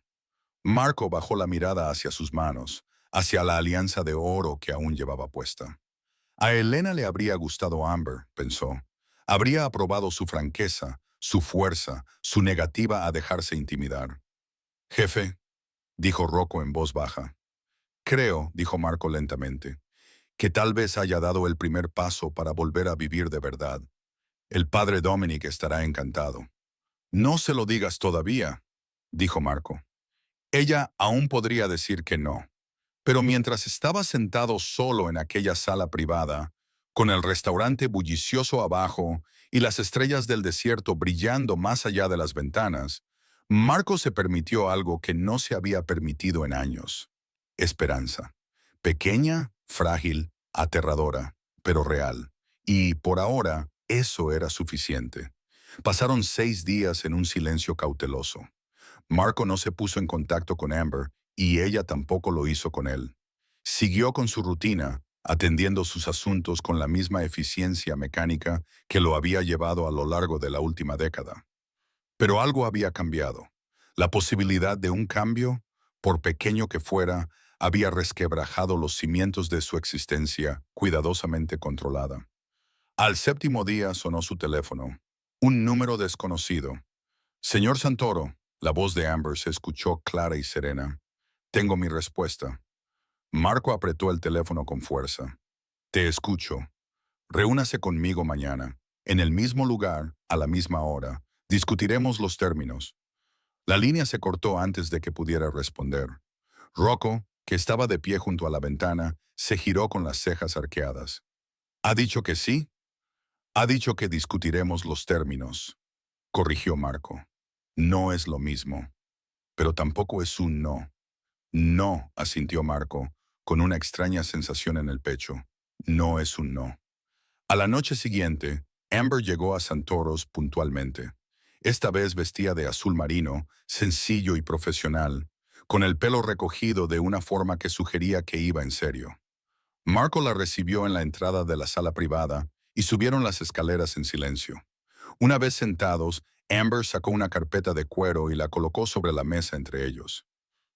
Marco bajó la mirada hacia sus manos, hacia la alianza de oro que aún llevaba puesta. A Elena le habría gustado Amber, pensó. Habría aprobado su franqueza, su fuerza, su negativa a dejarse intimidar. Jefe, dijo Rocco en voz baja. Creo, dijo Marco lentamente, que tal vez haya dado el primer paso para volver a vivir de verdad. El padre Dominic estará encantado. No se lo digas todavía, dijo Marco. Ella aún podría decir que no. Pero mientras estaba sentado solo en aquella sala privada, con el restaurante bullicioso abajo y las estrellas del desierto brillando más allá de las ventanas, Marco se permitió algo que no se había permitido en años. Esperanza. Pequeña, frágil, aterradora, pero real. Y, por ahora, eso era suficiente. Pasaron 6 días en un silencio cauteloso. Marco no se puso en contacto con Amber y ella tampoco lo hizo con él. Siguió con su rutina, atendiendo sus asuntos con la misma eficiencia mecánica que lo había llevado a lo largo de la última década. Pero algo había cambiado. La posibilidad de un cambio, por pequeño que fuera, había resquebrajado los cimientos de su existencia, cuidadosamente controlada. Al séptimo día sonó su teléfono. Un número desconocido. Señor Santoro, la voz de Amber se escuchó clara y serena. Tengo mi respuesta. Marco apretó el teléfono con fuerza. Te escucho. Reúnase conmigo mañana. En el mismo lugar, a la misma hora. Discutiremos los términos. La línea se cortó antes de que pudiera responder. Rocco, que estaba de pie junto a la ventana, se giró con las cejas arqueadas. ¿Ha dicho que sí? Ha dicho que discutiremos los términos, corrigió Marco. No es lo mismo, pero tampoco es un no. No, asintió Marco, con una extraña sensación en el pecho. No es un no. A la noche siguiente, Amber llegó a Santoros puntualmente. Esta vez vestía de azul marino, sencillo y profesional, con el pelo recogido de una forma que sugería que iba en serio. Marco la recibió en la entrada de la sala privada y subieron las escaleras en silencio. Una vez sentados, Amber sacó una carpeta de cuero y la colocó sobre la mesa entre ellos.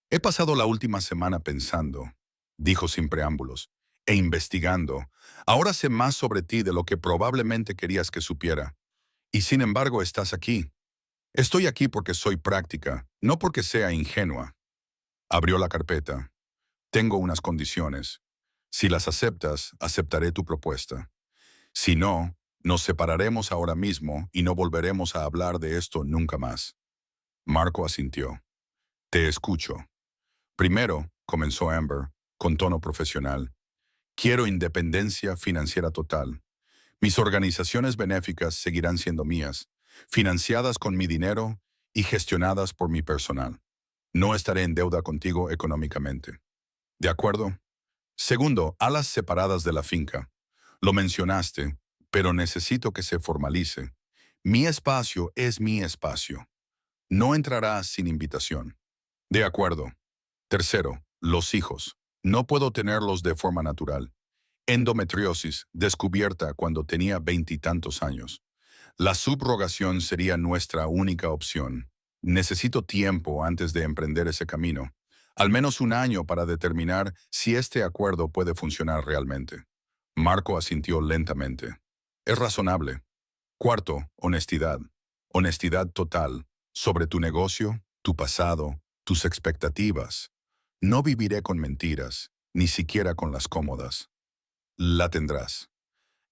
He pasado la última semana pensando, dijo sin preámbulos, e investigando. Ahora sé más sobre ti de lo que probablemente querías que supiera. Y sin embargo estás aquí. Estoy aquí porque soy práctica, no porque sea ingenua. Abrió la carpeta. Tengo unas condiciones. Si las aceptas, aceptaré tu propuesta. Si no, nos separaremos ahora mismo y no volveremos a hablar de esto nunca más. Marco asintió. Te escucho. Primero, comenzó Amber, con tono profesional, quiero independencia financiera total. Mis organizaciones benéficas seguirán siendo mías, financiadas con mi dinero y gestionadas por mi personal. No estaré en deuda contigo económicamente. ¿De acuerdo? Segundo, alas separadas de la finca. Lo mencionaste, pero necesito que se formalice. Mi espacio es mi espacio. No entrarás sin invitación. De acuerdo. Tercero, los hijos. No puedo tenerlos de forma natural. Endometriosis, descubierta cuando tenía 20 y tantos años. La subrogación sería nuestra única opción. Necesito tiempo antes de emprender ese camino. Al menos un año para determinar si este acuerdo puede funcionar realmente. Marco asintió lentamente. Es razonable. Cuarto, honestidad. Honestidad total sobre tu negocio, tu pasado, tus expectativas. No viviré con mentiras, ni siquiera con las cómodas. La tendrás.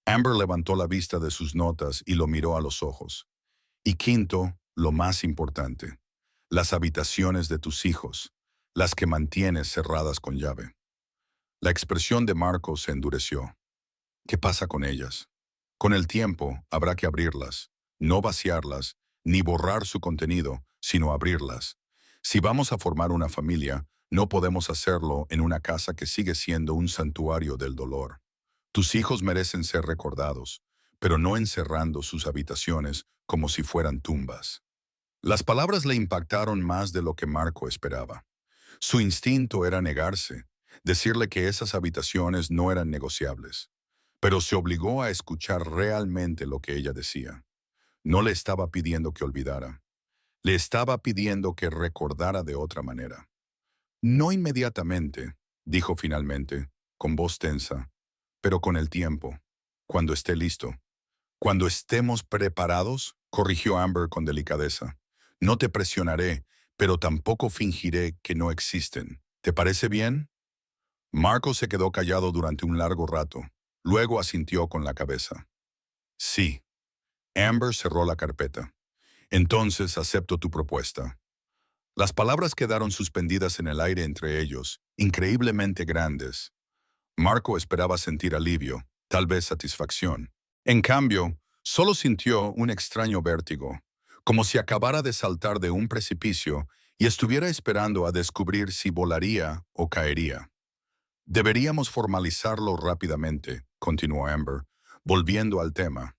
Amber levantó la vista de sus notas y lo miró a los ojos. Y quinto, lo más importante, las habitaciones de tus hijos, las que mantienes cerradas con llave. La expresión de Marco se endureció. ¿Qué pasa con ellas? Con el tiempo habrá que abrirlas, no vaciarlas, ni borrar su contenido, sino abrirlas. Si vamos a formar una familia, no podemos hacerlo en una casa que sigue siendo un santuario del dolor. Tus hijos merecen ser recordados, pero no encerrando sus habitaciones como si fueran tumbas. Las palabras le impactaron más de lo que Marco esperaba. Su instinto era negarse, decirle que esas habitaciones no eran negociables. Pero se obligó a escuchar realmente lo que ella decía. No le estaba pidiendo que olvidara. Le estaba pidiendo que recordara de otra manera. No inmediatamente, dijo finalmente, con voz tensa, pero con el tiempo, cuando esté listo. Cuando estemos preparados, corrigió Amber con delicadeza. No te presionaré, pero tampoco fingiré que no existen. ¿Te parece bien? Marco se quedó callado durante un largo rato. Luego asintió con la cabeza. Sí. Amber cerró la carpeta. Entonces acepto tu propuesta. Las palabras quedaron suspendidas en el aire entre ellos, increíblemente grandes. Marco esperaba sentir alivio, tal vez satisfacción. En cambio, solo sintió un extraño vértigo, como si acabara de saltar de un precipicio y estuviera esperando a descubrir si volaría o caería. Deberíamos formalizarlo rápidamente, continuó Amber, volviendo al tema.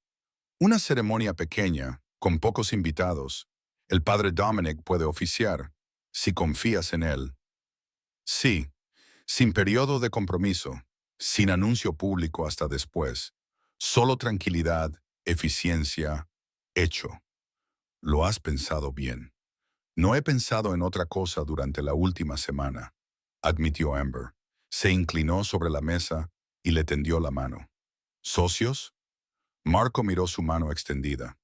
Una ceremonia pequeña, con pocos invitados. El padre Dominic puede oficiar, si confías en él. Sí, sin periodo de compromiso, sin anuncio público hasta después. Solo tranquilidad, eficiencia, hecho. Lo has pensado bien. No he pensado en otra cosa durante la última semana, admitió Amber. Se inclinó sobre la mesa y le tendió la mano. ¿Socios? Marco miró su mano extendida.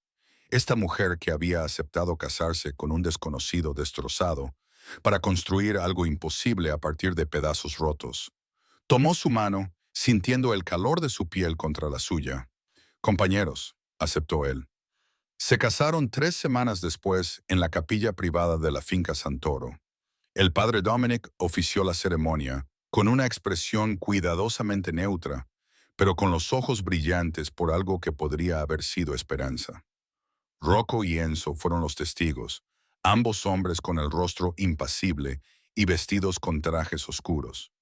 Esta mujer que había aceptado casarse con un desconocido destrozado para construir algo imposible a partir de pedazos rotos. Tomó su mano, sintiendo el calor de su piel contra la suya. Compañeros, aceptó él. Se casaron 3 semanas después en la capilla privada de la finca Santoro. El padre Dominic ofició la ceremonia con una expresión cuidadosamente neutra, pero con los ojos brillantes por algo que podría haber sido esperanza. Rocco y Enzo fueron los testigos, ambos hombres con el rostro impasible y vestidos con trajes oscuros.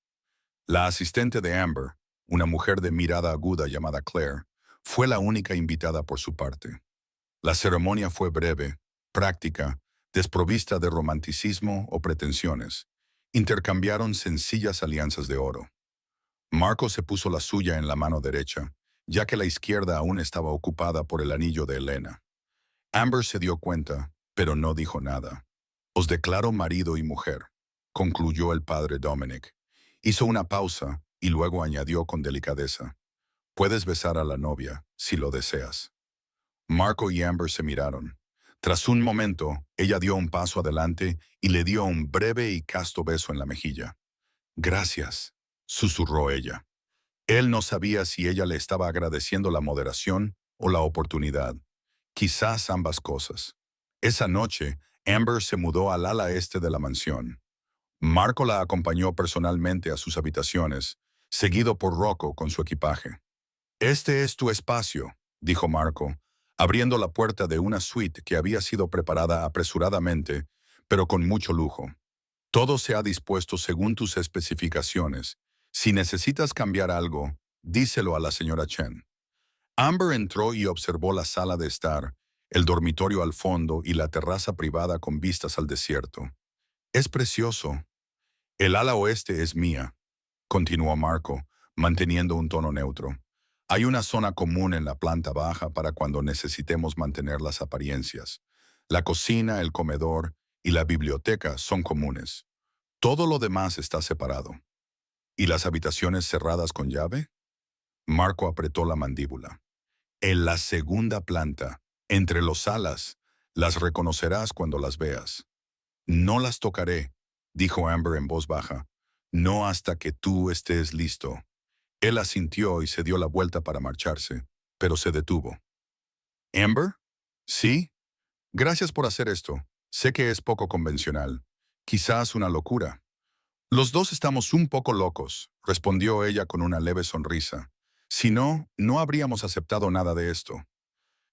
La asistente de Amber, una mujer de mirada aguda llamada Claire, fue la única invitada por su parte. La ceremonia fue breve, práctica, desprovista de romanticismo o pretensiones. Intercambiaron sencillas alianzas de oro. Marco se puso la suya en la mano derecha, ya que la izquierda aún estaba ocupada por el anillo de Elena. Amber se dio cuenta, pero no dijo nada. Os declaro marido y mujer, concluyó el padre Dominic. Hizo una pausa y luego añadió con delicadeza. Puedes besar a la novia, si lo deseas. Marco y Amber se miraron. Tras un momento, ella dio un paso adelante y le dio un breve y casto beso en la mejilla. Gracias, susurró ella. Él no sabía si ella le estaba agradeciendo la moderación o la oportunidad. Quizás ambas cosas. Esa noche, Amber se mudó al ala este de la mansión. Marco la acompañó personalmente a sus habitaciones, seguido por Rocco con su equipaje. Este es tu espacio, dijo Marco, abriendo la puerta de una suite que había sido preparada apresuradamente, pero con mucho lujo. Todo se ha dispuesto según tus especificaciones. Si necesitas cambiar algo, díselo a la señora Chen. Amber entró y observó la sala de estar, el dormitorio al fondo y la terraza privada con vistas al desierto. Es precioso. El ala oeste es mía, continuó Marco, manteniendo un tono neutro. Hay una zona común en la planta baja para cuando necesitemos mantener las apariencias. La cocina, el comedor y la biblioteca son comunes. Todo lo demás está separado. ¿Y las habitaciones cerradas con llave? Marco apretó la mandíbula. En la segunda planta, entre los alas, las reconocerás cuando las veas. No las tocaré, dijo Amber en voz baja. No hasta que tú estés listo. Él asintió y se dio la vuelta para marcharse, pero se detuvo. ¿Amber? Sí. Gracias por hacer esto. Sé que es poco convencional. Quizás una locura. Los dos estamos un poco locos, respondió ella con una leve sonrisa. Si no, no habríamos aceptado nada de esto.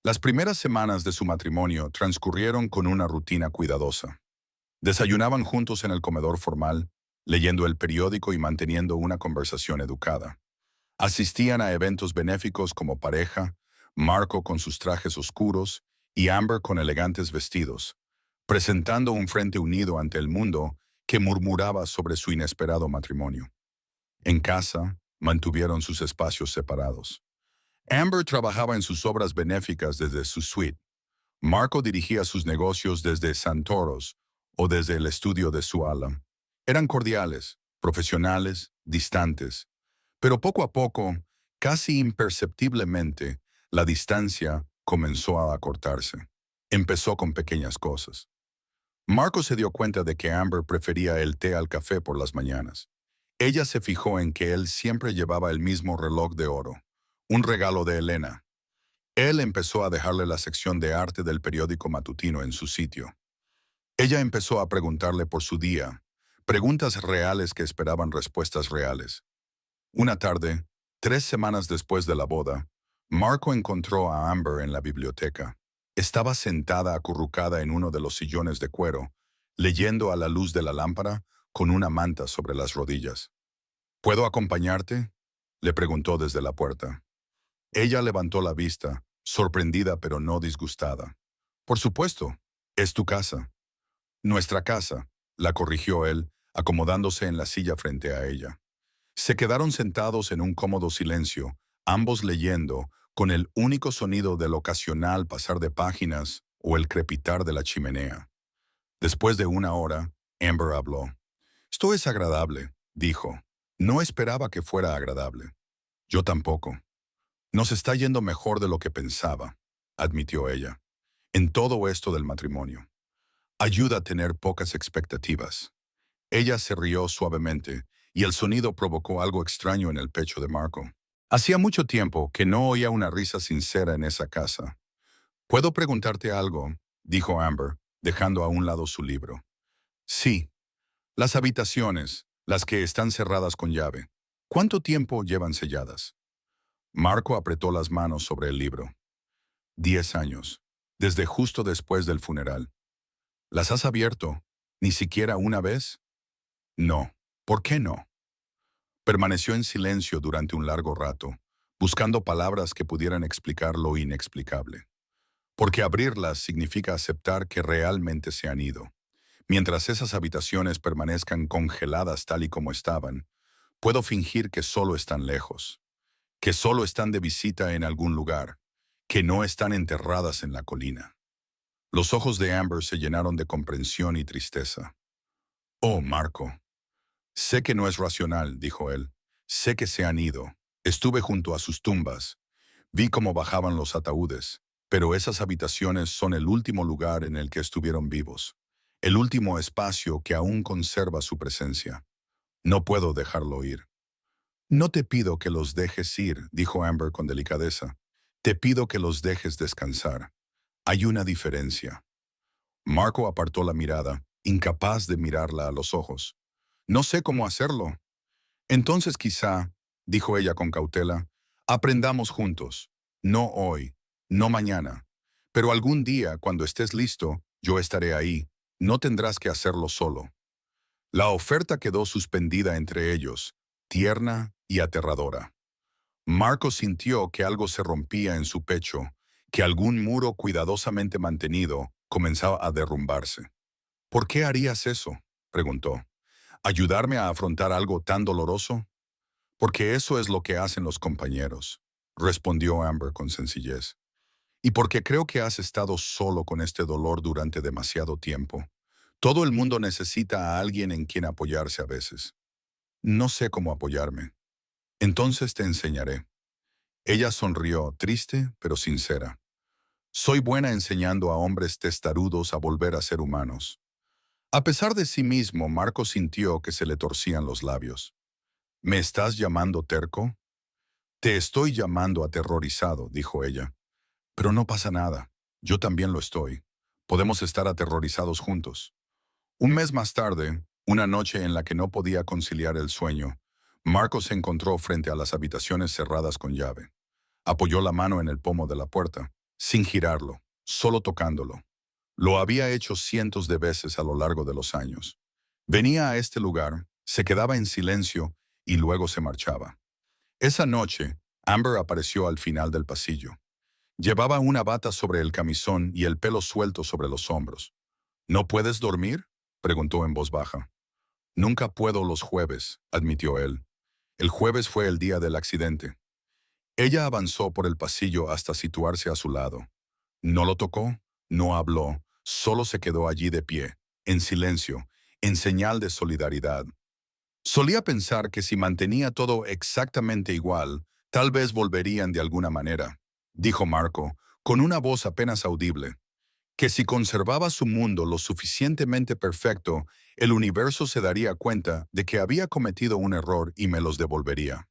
Las primeras semanas de su matrimonio transcurrieron con una rutina cuidadosa. Desayunaban juntos en el comedor formal, leyendo el periódico y manteniendo una conversación educada. Asistían a eventos benéficos como pareja, Marco con sus trajes oscuros y Amber con elegantes vestidos, presentando un frente unido ante el mundo que murmuraba sobre su inesperado matrimonio. En casa, mantuvieron sus espacios separados. Amber trabajaba en sus obras benéficas desde su suite. Marco dirigía sus negocios desde Santoros o desde el estudio de su ala. Eran cordiales, profesionales, distantes, pero poco a poco, casi imperceptiblemente, la distancia comenzó a acortarse. Empezó con pequeñas cosas. Marco se dio cuenta de que Amber prefería el té al café por las mañanas. Ella se fijó en que él siempre llevaba el mismo reloj de oro, un regalo de Elena. Él empezó a dejarle la sección de arte del periódico matutino en su sitio. Ella empezó a preguntarle por su día, preguntas reales que esperaban respuestas reales. Una tarde, 3 semanas después de la boda, Marco encontró a Amber en la biblioteca. Estaba sentada acurrucada en uno de los sillones de cuero, leyendo a la luz de la lámpara con una manta sobre las rodillas. ¿Puedo acompañarte?, le preguntó desde la puerta. Ella levantó la vista, sorprendida pero no disgustada. Por supuesto, es tu casa. Nuestra casa, la corrigió él, acomodándose en la silla frente a ella. Se quedaron sentados en un cómodo silencio, ambos leyendo, con el único sonido del ocasional pasar de páginas o el crepitar de la chimenea. Después de una hora, Amber habló. «Esto es agradable», dijo. «No esperaba que fuera agradable». «Yo tampoco». «Nos está yendo mejor de lo que pensaba», admitió ella. «En todo esto del matrimonio. Ayuda a tener pocas expectativas». Ella se rió suavemente, y el sonido provocó algo extraño en el pecho de Marco. Hacía mucho tiempo que no oía una risa sincera en esa casa. «¿Puedo preguntarte algo?», dijo Amber, dejando a un lado su libro. «Sí. Las habitaciones, las que están cerradas con llave. ¿Cuánto tiempo llevan selladas?». Marco apretó las manos sobre el libro. 10 años, desde justo después del funeral. ¿Las has abierto? ¿Ni siquiera una vez? No. ¿Por qué no? Permaneció en silencio durante un largo rato, buscando palabras que pudieran explicar lo inexplicable. Porque abrirlas significa aceptar que realmente se han ido. Mientras esas habitaciones permanezcan congeladas tal y como estaban, puedo fingir que solo están lejos, que solo están de visita en algún lugar, que no están enterradas en la colina. Los ojos de Amber se llenaron de comprensión y tristeza. «Oh, Marco. Sé que no es racional», dijo él. «Sé que se han ido. Estuve junto a sus tumbas. Vi cómo bajaban los ataúdes. Pero esas habitaciones son el último lugar en el que estuvieron vivos. El último espacio que aún conserva su presencia. No puedo dejarlo ir». «No te pido que los dejes ir», dijo Amber con delicadeza. «Te pido que los dejes descansar. Hay una diferencia». Marco apartó la mirada, incapaz de mirarla a los ojos. «No sé cómo hacerlo». «Entonces quizá», dijo ella con cautela, «aprendamos juntos. No hoy, no mañana. Pero algún día, cuando estés listo, yo estaré ahí. No tendrás que hacerlo solo». La oferta quedó suspendida entre ellos, tierna y aterradora. Marco sintió que algo se rompía en su pecho, que algún muro cuidadosamente mantenido comenzaba a derrumbarse. «¿Por qué harías eso?», preguntó. «¿Ayudarme a afrontar algo tan doloroso?». «Porque eso es lo que hacen los compañeros», respondió Amber con sencillez. «Y porque creo que has estado solo con este dolor durante demasiado tiempo. Todo el mundo necesita a alguien en quien apoyarse a veces. No sé cómo apoyarme. Entonces te enseñaré. Ella sonrió, triste pero sincera. Soy buena enseñando a hombres testarudos a volver a ser humanos. A pesar de sí mismo, Marco sintió que se le torcían los labios. ¿Me estás llamando terco? Te estoy llamando aterrorizado, dijo ella. Pero no pasa nada. Yo también lo estoy. Podemos estar aterrorizados juntos. Un mes más tarde, una noche en la que no podía conciliar el sueño, Marco se encontró frente a las habitaciones cerradas con llave. Apoyó la mano en el pomo de la puerta, sin girarlo, solo tocándolo. Lo había hecho cientos de veces a lo largo de los años. Venía a este lugar, se quedaba en silencio y luego se marchaba. Esa noche, Amber apareció al final del pasillo. Llevaba una bata sobre el camisón y el pelo suelto sobre los hombros. ¿No puedes dormir?, preguntó en voz baja. Nunca puedo los jueves, admitió él. El jueves fue el día del accidente. Ella avanzó por el pasillo hasta situarse a su lado. No lo tocó, no habló, solo se quedó allí de pie, en silencio, en señal de solidaridad. Solía pensar que si mantenía todo exactamente igual, tal vez volverían de alguna manera, dijo Marco, con una voz apenas audible, que si conservaba su mundo lo suficientemente perfecto, el universo se daría cuenta de que había cometido un error y me los devolvería.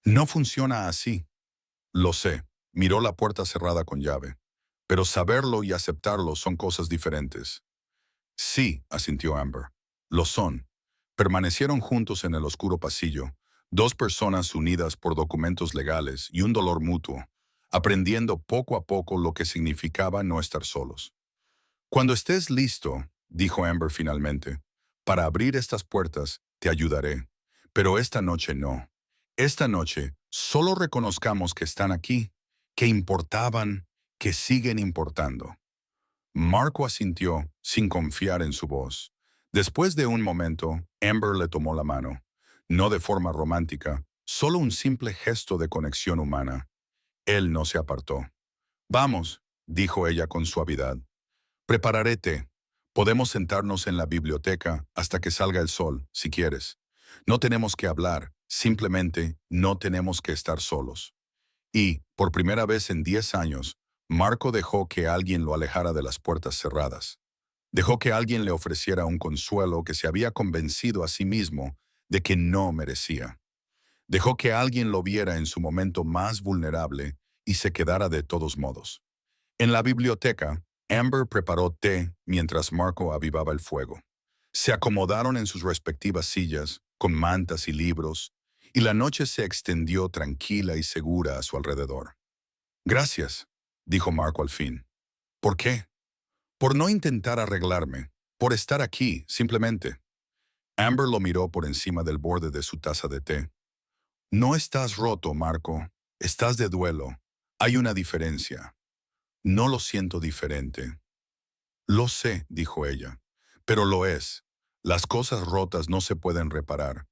No funciona así. Lo sé, miró la puerta cerrada con llave. Pero saberlo y aceptarlo son cosas diferentes. Sí, asintió Amber. Lo son. Permanecieron juntos en el oscuro pasillo, dos personas unidas por documentos legales y un dolor mutuo, aprendiendo poco a poco lo que significaba no estar solos. Cuando estés listo, dijo Amber finalmente, para abrir estas puertas, te ayudaré. Pero esta noche no. Esta noche solo reconozcamos que están aquí, que importaban, que siguen importando. Marco asintió, sin confiar en su voz. Después de un momento, Amber le tomó la mano. No de forma romántica, solo un simple gesto de conexión humana. Él no se apartó. Vamos, dijo ella con suavidad. Prepararé té. Podemos sentarnos en la biblioteca hasta que salga el sol, si quieres. No tenemos que hablar, simplemente no tenemos que estar solos. Y, por primera vez en 10 años, Marco dejó que alguien lo alejara de las puertas cerradas. Dejó que alguien le ofreciera un consuelo que se había convencido a sí mismo de que no merecía. Dejó que alguien lo viera en su momento más vulnerable y se quedara de todos modos. En la biblioteca, Amber preparó té mientras Marco avivaba el fuego. Se acomodaron en sus respectivas sillas, con mantas y libros, y la noche se extendió tranquila y segura a su alrededor. Gracias, dijo Marco al fin. ¿Por qué? Por no intentar arreglarme, por estar aquí, simplemente. Amber lo miró por encima del borde de su taza de té. No estás roto, Marco. Estás de duelo. Hay una diferencia. No lo siento diferente. Lo sé, dijo ella, pero lo es. Las cosas rotas no se pueden reparar.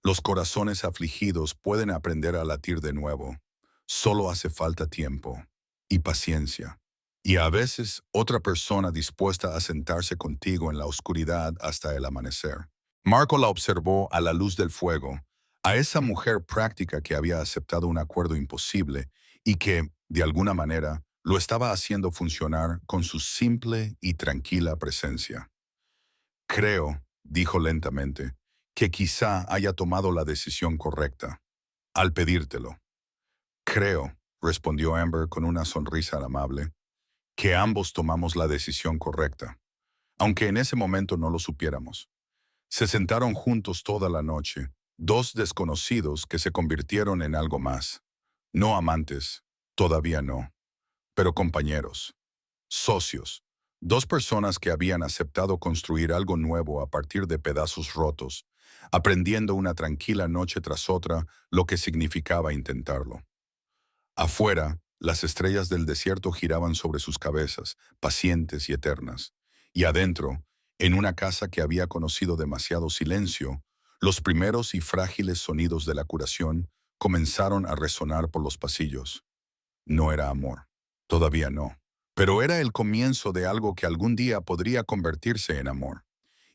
Los corazones afligidos pueden aprender a latir de nuevo. Solo hace falta tiempo y paciencia. Y a veces otra persona dispuesta a sentarse contigo en la oscuridad hasta el amanecer. Marco la observó a la luz del fuego, a esa mujer práctica que había aceptado un acuerdo imposible y que, de alguna manera, lo estaba haciendo funcionar con su simple y tranquila presencia. Creo, dijo lentamente, que quizá haya tomado la decisión correcta, al pedírtelo. Creo, respondió Amber con una sonrisa amable, que ambos tomamos la decisión correcta, aunque en ese momento no lo supiéramos. Se sentaron juntos toda la noche, dos desconocidos que se convirtieron en algo más. No amantes, todavía no, pero compañeros, socios, dos personas que habían aceptado construir algo nuevo a partir de pedazos rotos, aprendiendo una tranquila noche tras otra lo que significaba intentarlo. Afuera, las estrellas del desierto giraban sobre sus cabezas, pacientes y eternas. Y adentro, en una casa que había conocido demasiado silencio, los primeros y frágiles sonidos de la curación comenzaron a resonar por los pasillos. No era amor, todavía no, pero era el comienzo de algo que algún día podría convertirse en amor.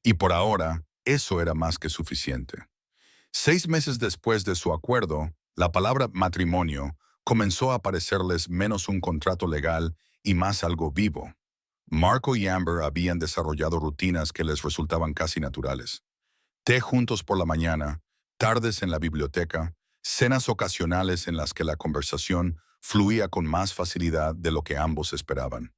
Y por ahora, eso era más que suficiente. 6 meses después de su acuerdo, la palabra matrimonio comenzó a parecerles menos un contrato legal y más algo vivo. Marco y Amber habían desarrollado rutinas que les resultaban casi naturales. Té juntos por la mañana, tardes en la biblioteca, cenas ocasionales en las que la conversación fluía con más facilidad de lo que ambos esperaban.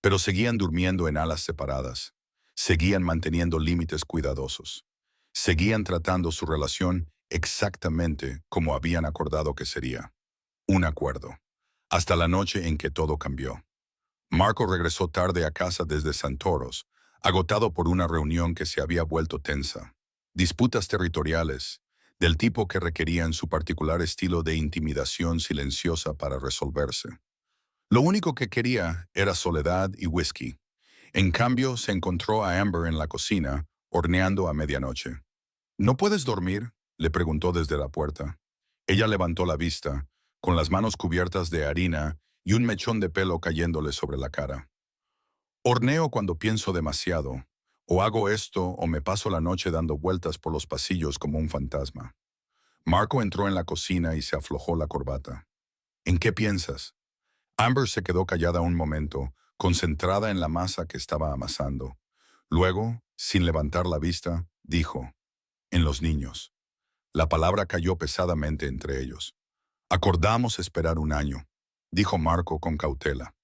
Pero seguían durmiendo en alas separadas. Seguían manteniendo límites cuidadosos. Seguían tratando su relación exactamente como habían acordado que sería. Un acuerdo. Hasta la noche en que todo cambió. Marco regresó tarde a casa desde Santoros, agotado por una reunión que se había vuelto tensa. Disputas territoriales, del tipo que requerían su particular estilo de intimidación silenciosa para resolverse. Lo único que quería era soledad y whisky. En cambio, se encontró a Amber en la cocina, horneando a medianoche. ¿No puedes dormir?, le preguntó desde la puerta. Ella levantó la vista, con las manos cubiertas de harina y un mechón de pelo cayéndole sobre la cara. Horneo cuando pienso demasiado, o hago esto o me paso la noche dando vueltas por los pasillos como un fantasma. Marco entró en la cocina y se aflojó la corbata. ¿En qué piensas? Amber se quedó callada un momento, concentrada en la masa que estaba amasando. Luego, sin levantar la vista, dijo, en los niños. La palabra cayó pesadamente entre ellos. Acordamos esperar un año, dijo Marco con cautela.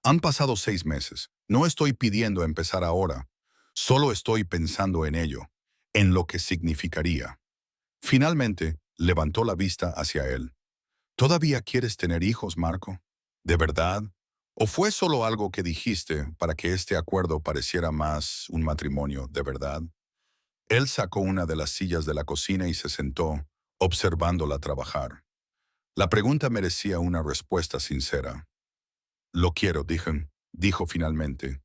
Han pasado 6 meses. No estoy pidiendo empezar ahora. Solo estoy pensando en ello, en lo que significaría. Finalmente, levantó la vista hacia él. ¿Todavía quieres tener hijos, Marco? ¿De verdad? ¿O fue solo algo que dijiste para que este acuerdo pareciera más un matrimonio de verdad? Él sacó una de las sillas de la cocina y se sentó, observándola trabajar. La pregunta merecía una respuesta sincera. Lo quiero, dijo finalmente.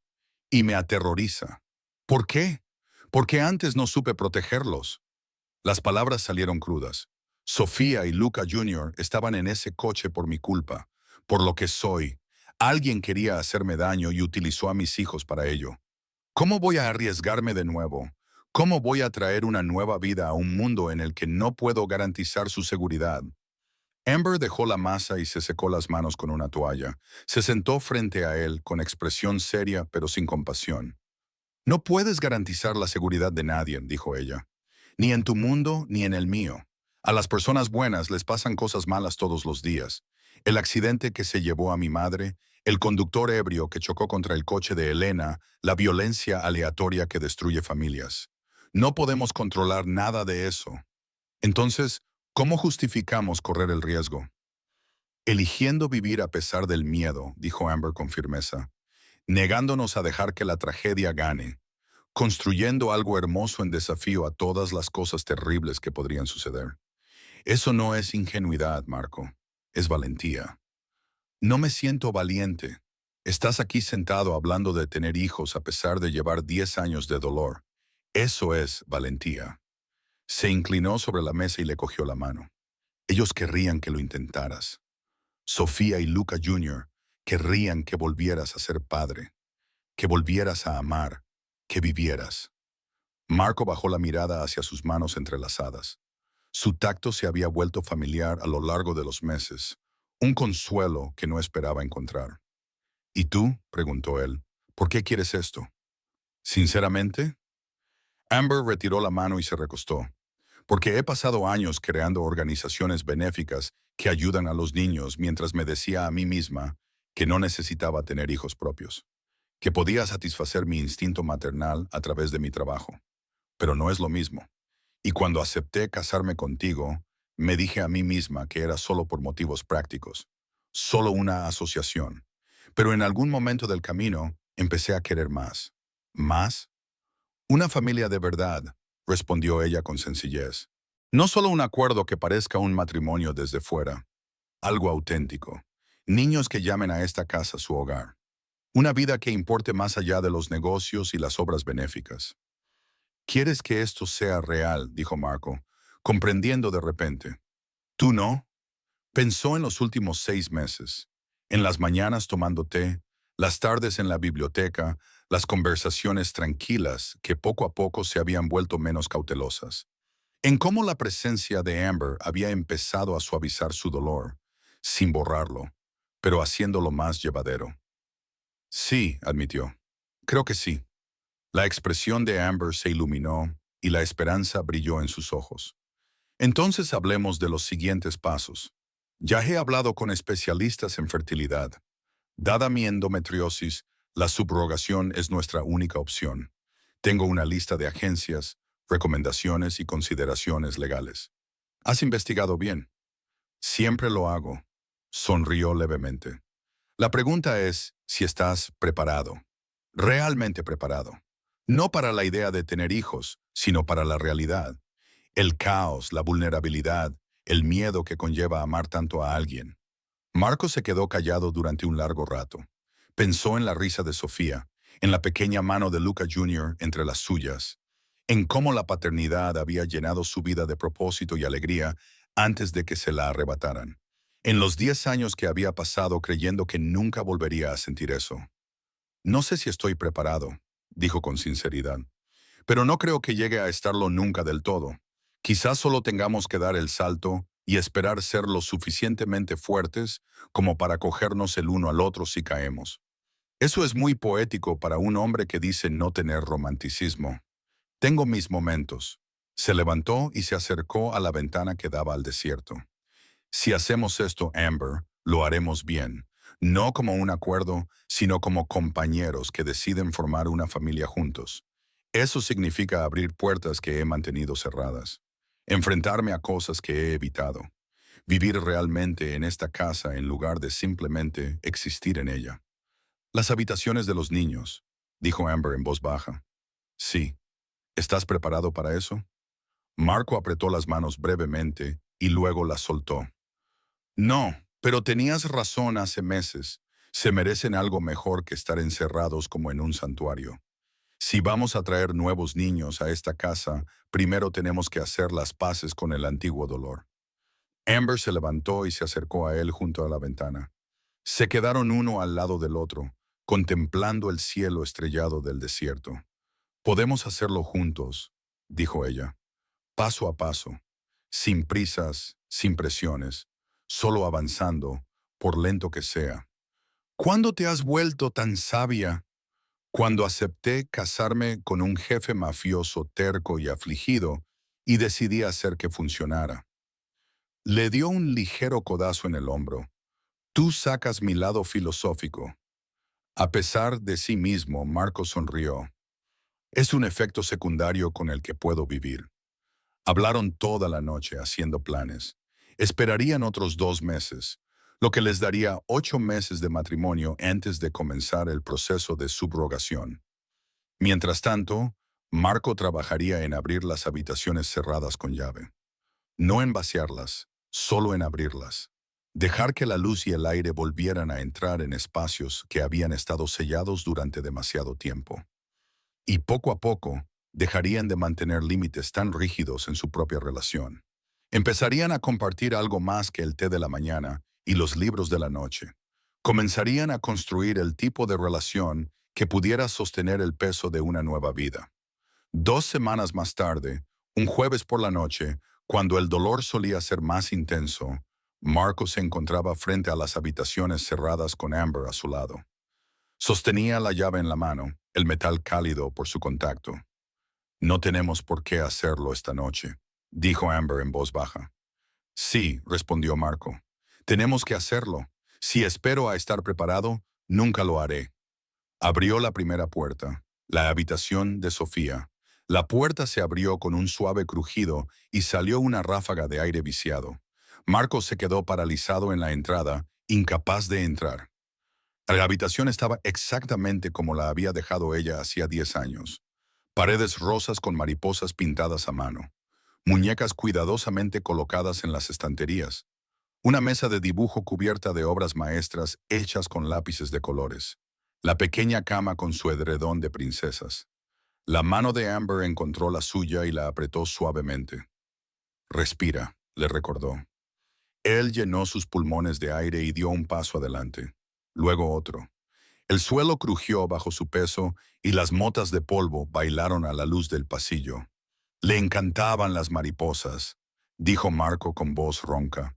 Y me aterroriza. ¿Por qué? Porque antes no supe protegerlos. Las palabras salieron crudas. Sofía y Luca Jr. estaban en ese coche por mi culpa, por lo que soy. Alguien quería hacerme daño y utilizó a mis hijos para ello. ¿Cómo voy a arriesgarme de nuevo? ¿Cómo voy a traer una nueva vida a un mundo en el que no puedo garantizar su seguridad? Amber dejó la masa y se secó las manos con una toalla. Se sentó frente a él con expresión seria pero sin compasión. No puedes garantizar la seguridad de nadie, dijo ella. Ni en tu mundo ni en el mío. A las personas buenas les pasan cosas malas todos los días. El accidente que se llevó a mi madre, el conductor ebrio que chocó contra el coche de Elena, la violencia aleatoria que destruye familias. No podemos controlar nada de eso. Entonces, ¿cómo justificamos correr el riesgo? Eligiendo vivir a pesar del miedo, dijo Amber con firmeza, negándonos a dejar que la tragedia gane, construyendo algo hermoso en desafío a todas las cosas terribles que podrían suceder. Eso no es ingenuidad, Marco, es valentía. No me siento valiente. Estás aquí sentado hablando de tener hijos a pesar de llevar 10 años de dolor. Eso es valentía. Se inclinó sobre la mesa y le cogió la mano. Ellos querrían que lo intentaras. Sofía y Luca Jr. querrían que volvieras a ser padre, que volvieras a amar, que vivieras. Marco bajó la mirada hacia sus manos entrelazadas. Su tacto se había vuelto familiar a lo largo de los meses, un consuelo que no esperaba encontrar. ¿Y tú?, preguntó él, ¿por qué quieres esto? ¿Sinceramente? Amber retiró la mano y se recostó. Porque he pasado años creando organizaciones benéficas que ayudan a los niños mientras me decía a mí misma que no necesitaba tener hijos propios, que podía satisfacer mi instinto maternal a través de mi trabajo. Pero no es lo mismo. Y cuando acepté casarme contigo, me dije a mí misma que era solo por motivos prácticos, solo una asociación. Pero en algún momento del camino empecé a querer más. ¿Más? Una familia de verdad, respondió ella con sencillez. No solo un acuerdo que parezca un matrimonio desde fuera, algo auténtico. Niños que llamen a esta casa su hogar. Una vida que importe más allá de los negocios y las obras benéficas. ¿Quieres que esto sea real?, dijo Marco, comprendiendo de repente. ¿Tú no? Pensó en los últimos 6 meses, en las mañanas tomando té, las tardes en la biblioteca, las conversaciones tranquilas que poco a poco se habían vuelto menos cautelosas, en cómo la presencia de Amber había empezado a suavizar su dolor, sin borrarlo, pero haciéndolo más llevadero. Sí, admitió. Creo que sí. La expresión de Amber se iluminó y la esperanza brilló en sus ojos. Entonces hablemos de los siguientes pasos. Ya he hablado con especialistas en fertilidad. Dada mi endometriosis, la subrogación es nuestra única opción. Tengo una lista de agencias, recomendaciones y consideraciones legales. ¿Has investigado bien? Siempre lo hago. Sonrió levemente. La pregunta es si estás preparado, realmente preparado. No para la idea de tener hijos, sino para la realidad. El caos, la vulnerabilidad, el miedo que conlleva amar tanto a alguien. Marco se quedó callado durante un largo rato. Pensó en la risa de Sofía, en la pequeña mano de Luca Jr. entre las suyas, en cómo la paternidad había llenado su vida de propósito y alegría antes de que se la arrebataran. En los 10 años que había pasado creyendo que nunca volvería a sentir eso. No sé si estoy preparado, dijo con sinceridad, pero no creo que llegue a estarlo nunca del todo. Quizás solo tengamos que dar el salto y esperar ser lo suficientemente fuertes como para cogernos el uno al otro si caemos. Eso es muy poético para un hombre que dice no tener romanticismo. Tengo mis momentos. Se levantó y se acercó a la ventana que daba al desierto. Si hacemos esto, Amber, lo haremos bien. No como un acuerdo, sino como compañeros que deciden formar una familia juntos. Eso significa abrir puertas que he mantenido cerradas. Enfrentarme a cosas que he evitado. Vivir realmente en esta casa en lugar de simplemente existir en ella. Las habitaciones de los niños, dijo Amber en voz baja. Sí. ¿Estás preparado para eso? Marco apretó las manos brevemente y luego las soltó. No, pero tenías razón hace meses. Se merecen algo mejor que estar encerrados como en un santuario. Si vamos a traer nuevos niños a esta casa, primero tenemos que hacer las paces con el antiguo dolor. Amber se levantó y se acercó a él junto a la ventana. Se quedaron uno al lado del otro, contemplando el cielo estrellado del desierto. Podemos hacerlo juntos, dijo ella, paso a paso, sin prisas, sin presiones, solo avanzando, por lento que sea. ¿Cuándo te has vuelto tan sabia? Cuando acepté casarme con un jefe mafioso terco y afligido y decidí hacer que funcionara. Le dio un ligero codazo en el hombro. Tú sacas mi lado filosófico. A pesar de sí mismo, Marco sonrió. Es un efecto secundario con el que puedo vivir. Hablaron toda la noche haciendo planes. Esperarían otros 2 meses, lo que les daría 8 meses de matrimonio antes de comenzar el proceso de subrogación. Mientras tanto, Marco trabajaría en abrir las habitaciones cerradas con llave. No en vaciarlas, solo en abrirlas. Dejar que la luz y el aire volvieran a entrar en espacios que habían estado sellados durante demasiado tiempo. Y poco a poco, dejarían de mantener límites tan rígidos en su propia relación. Empezarían a compartir algo más que el té de la mañana y los libros de la noche. Comenzarían a construir el tipo de relación que pudiera sostener el peso de una nueva vida. 2 semanas más tarde, un jueves por la noche, cuando el dolor solía ser más intenso, Marco se encontraba frente a las habitaciones cerradas con Amber a su lado. Sostenía la llave en la mano, el metal cálido por su contacto. No tenemos por qué hacerlo esta noche, dijo Amber en voz baja. Sí, respondió Marco. Tenemos que hacerlo. Si espero a estar preparado, nunca lo haré. Abrió la primera puerta, la habitación de Sofía. La puerta se abrió con un suave crujido y salió una ráfaga de aire viciado. Marco se quedó paralizado en la entrada, incapaz de entrar. La habitación estaba exactamente como la había dejado ella hacía 10 años. Paredes rosas con mariposas pintadas a mano. Muñecas cuidadosamente colocadas en las estanterías. Una mesa de dibujo cubierta de obras maestras hechas con lápices de colores. La pequeña cama con su edredón de princesas. La mano de Amber encontró la suya y la apretó suavemente. Respira, le recordó. Él llenó sus pulmones de aire y dio un paso adelante. Luego otro. El suelo crujió bajo su peso y las motas de polvo bailaron a la luz del pasillo. Le encantaban las mariposas, dijo Marco con voz ronca.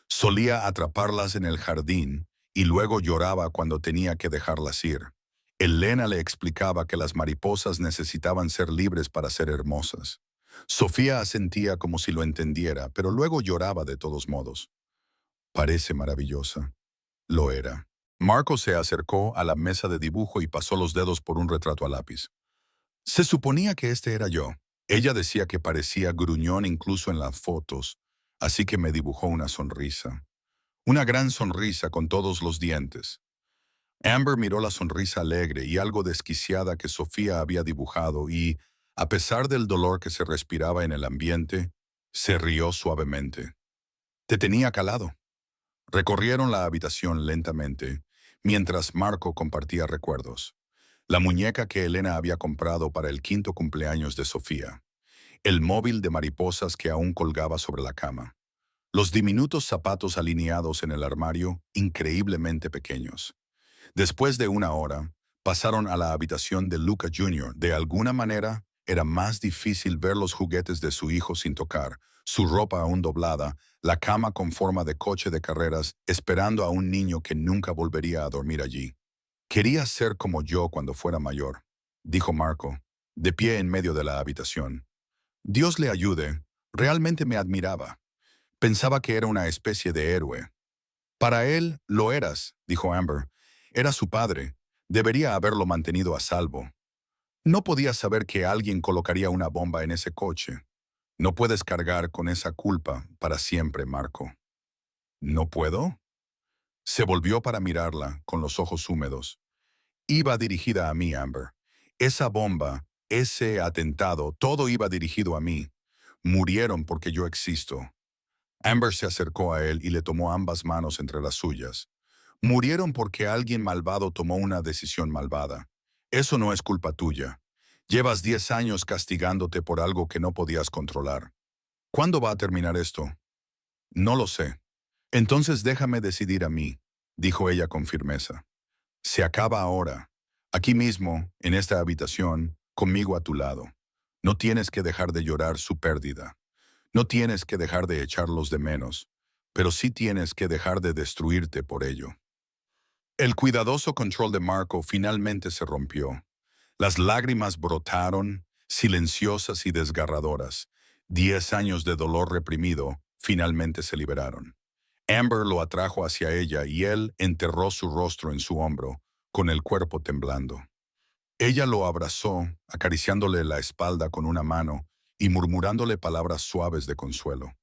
Solía atraparlas en el jardín y luego lloraba cuando tenía que dejarlas ir. Elena le explicaba que las mariposas necesitaban ser libres para ser hermosas. Sofía asentía como si lo entendiera, pero luego lloraba de todos modos. Parece maravillosa. Lo era. Marco se acercó a la mesa de dibujo y pasó los dedos por un retrato a lápiz. Se suponía que este era yo. Ella decía que parecía gruñón incluso en las fotos, así que me dibujó una sonrisa. Una gran sonrisa con todos los dientes. Amber miró la sonrisa alegre y algo desquiciada que Sofía había dibujado y, a pesar del dolor que se respiraba en el ambiente, se rió suavemente. Te tenía calado. Recorrieron la habitación lentamente, mientras Marco compartía recuerdos. La muñeca que Elena había comprado para el 5º cumpleaños de Sofía. El móvil de mariposas que aún colgaba sobre la cama. Los diminutos zapatos alineados en el armario, increíblemente pequeños. Después de una hora, pasaron a la habitación de Luca Jr. De alguna manera, era más difícil ver los juguetes de su hijo sin tocar, su ropa aún doblada, la cama con forma de coche de carreras, esperando a un niño que nunca volvería a dormir allí. Quería ser como yo cuando fuera mayor, dijo Marco, de pie en medio de la habitación. Dios le ayude, realmente me admiraba. Pensaba que era una especie de héroe. Para él, lo eras, dijo Amber. Era su padre. Debería haberlo mantenido a salvo. No podía saber que alguien colocaría una bomba en ese coche. No puedes cargar con esa culpa para siempre, Marco. ¿No puedo? Se volvió para mirarla, con los ojos húmedos. Iba dirigida a mí, Amber. Esa bomba, ese atentado, todo iba dirigido a mí. Murieron porque yo existo. Amber se acercó a él y le tomó ambas manos entre las suyas. Murieron porque alguien malvado tomó una decisión malvada. Eso no es culpa tuya. Llevas 10 años castigándote por algo que no podías controlar. ¿Cuándo va a terminar esto? No lo sé. Entonces déjame decidir a mí, dijo ella con firmeza. Se acaba ahora. Aquí mismo, en esta habitación, conmigo a tu lado. No tienes que dejar de llorar su pérdida. No tienes que dejar de echarlos de menos, pero sí tienes que dejar de destruirte por ello. El cuidadoso control de Marco finalmente se rompió. Las lágrimas brotaron, silenciosas y desgarradoras. 10 años de dolor reprimido finalmente se liberaron. Amber lo atrajo hacia ella y él enterró su rostro en su hombro, con el cuerpo temblando. Ella lo abrazó, acariciándole la espalda con una mano y murmurándole palabras suaves de consuelo.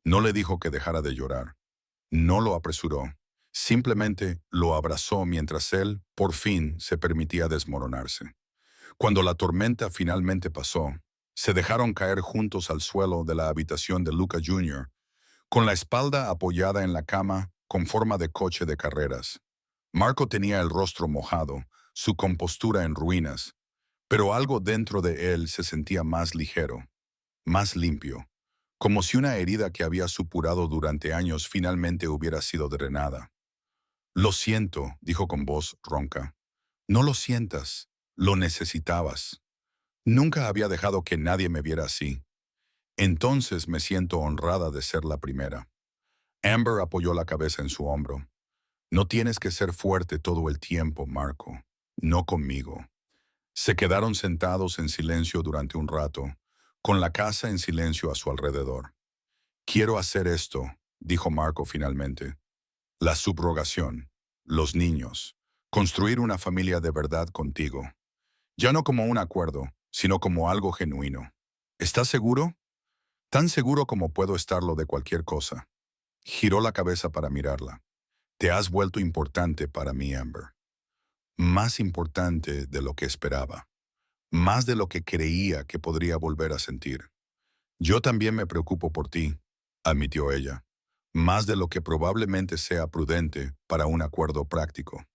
No le dijo que dejara de llorar. No lo apresuró. Simplemente lo abrazó mientras él, por fin, se permitía desmoronarse. Cuando la tormenta finalmente pasó, se dejaron caer juntos al suelo de la habitación de Luca Jr., con la espalda apoyada en la cama con forma de coche de carreras. Marco tenía el rostro mojado, su compostura en ruinas, pero algo dentro de él se sentía más ligero, más limpio, como si una herida que había supurado durante años finalmente hubiera sido drenada. Lo siento, dijo con voz ronca. No lo sientas, lo necesitabas. Nunca había dejado que nadie me viera así. Entonces me siento honrada de ser la primera. Amber apoyó la cabeza en su hombro. No tienes que ser fuerte todo el tiempo, Marco. No conmigo. Se quedaron sentados en silencio durante un rato, con la casa en silencio a su alrededor. Quiero hacer esto, dijo Marco finalmente. La subrogación, los niños, construir una familia de verdad contigo. Ya no como un acuerdo, sino como algo genuino. ¿Estás seguro? Tan seguro como puedo estarlo de cualquier cosa. Giró la cabeza para mirarla. Te has vuelto importante para mí, Amber. Más importante de lo que esperaba. Más de lo que creía que podría volver a sentir. Yo también me preocupo por ti, admitió ella. Más de lo que probablemente sea prudente para un acuerdo práctico.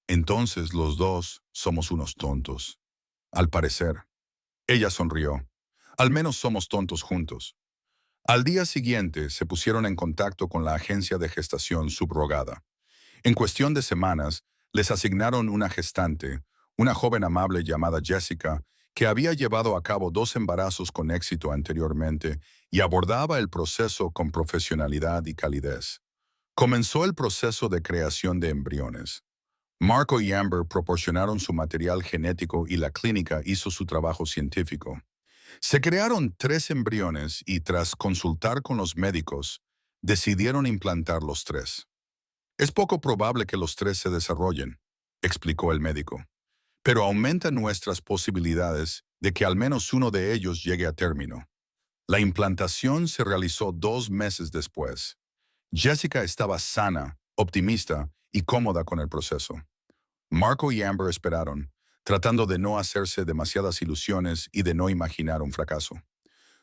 Entonces los dos somos unos tontos. Al parecer. Ella sonrió. Al menos somos tontos juntos. Al día siguiente se pusieron en contacto con la agencia de gestación subrogada. En cuestión de semanas, Les asignaron una gestante, una joven amable llamada Jessica, que había llevado a cabo 2 embarazos con éxito anteriormente y abordaba el proceso con profesionalidad y calidez. Comenzó el proceso de creación de embriones. Marco y Amber proporcionaron su material genético y la clínica hizo su trabajo científico. Se crearon 3 embriones y tras consultar con los médicos, decidieron implantar los 3. Es poco probable que los 3 se desarrollen, explicó el médico, pero aumenta nuestras posibilidades de que al menos uno de ellos llegue a término. La implantación se realizó 2 meses después. Jessica estaba sana, optimista y cómoda con el proceso. Marco y Amber esperaron, tratando de no hacerse demasiadas ilusiones y de no imaginar un fracaso.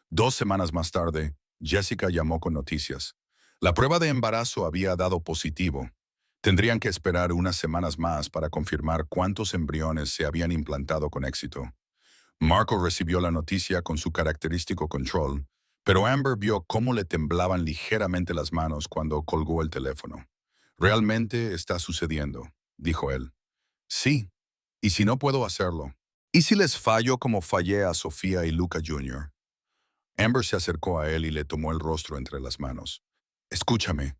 2 semanas más tarde, Jessica llamó con noticias. La prueba de embarazo había dado positivo. Tendrían que esperar unas semanas más para confirmar cuántos embriones se habían implantado con éxito. Marco recibió la noticia con su característico control, pero Amber vio cómo le temblaban ligeramente las manos cuando colgó el teléfono. «Realmente está sucediendo», dijo él. «Sí, y si no puedo hacerlo. ¿Y si les fallo como fallé a Sofía y Luca Jr.?» Amber se acercó a él y le tomó el rostro entre las manos. «Escúchame,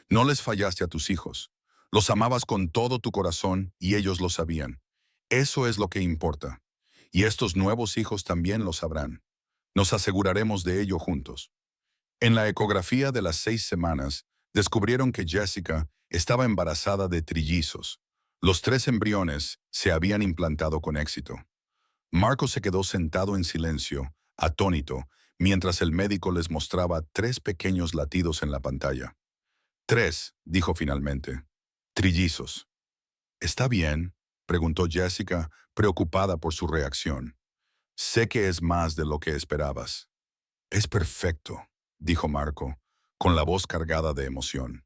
no les fallaste a tus hijos. Los amabas con todo tu corazón y ellos lo sabían. Eso es lo que importa. Y estos nuevos hijos también lo sabrán. Nos aseguraremos de ello juntos». En la ecografía de las 6 semanas, descubrieron que Jessica estaba embarazada de trillizos. Los 3 embriones se habían implantado con éxito. Marco se quedó sentado en silencio, atónito, mientras el médico les mostraba 3 pequeños latidos en la pantalla. «3», dijo finalmente. «Trillizos». «¿Está bien?», preguntó Jessica, preocupada por su reacción. «Sé que es más de lo que esperabas». «Es perfecto», dijo Marco, con la voz cargada de emoción.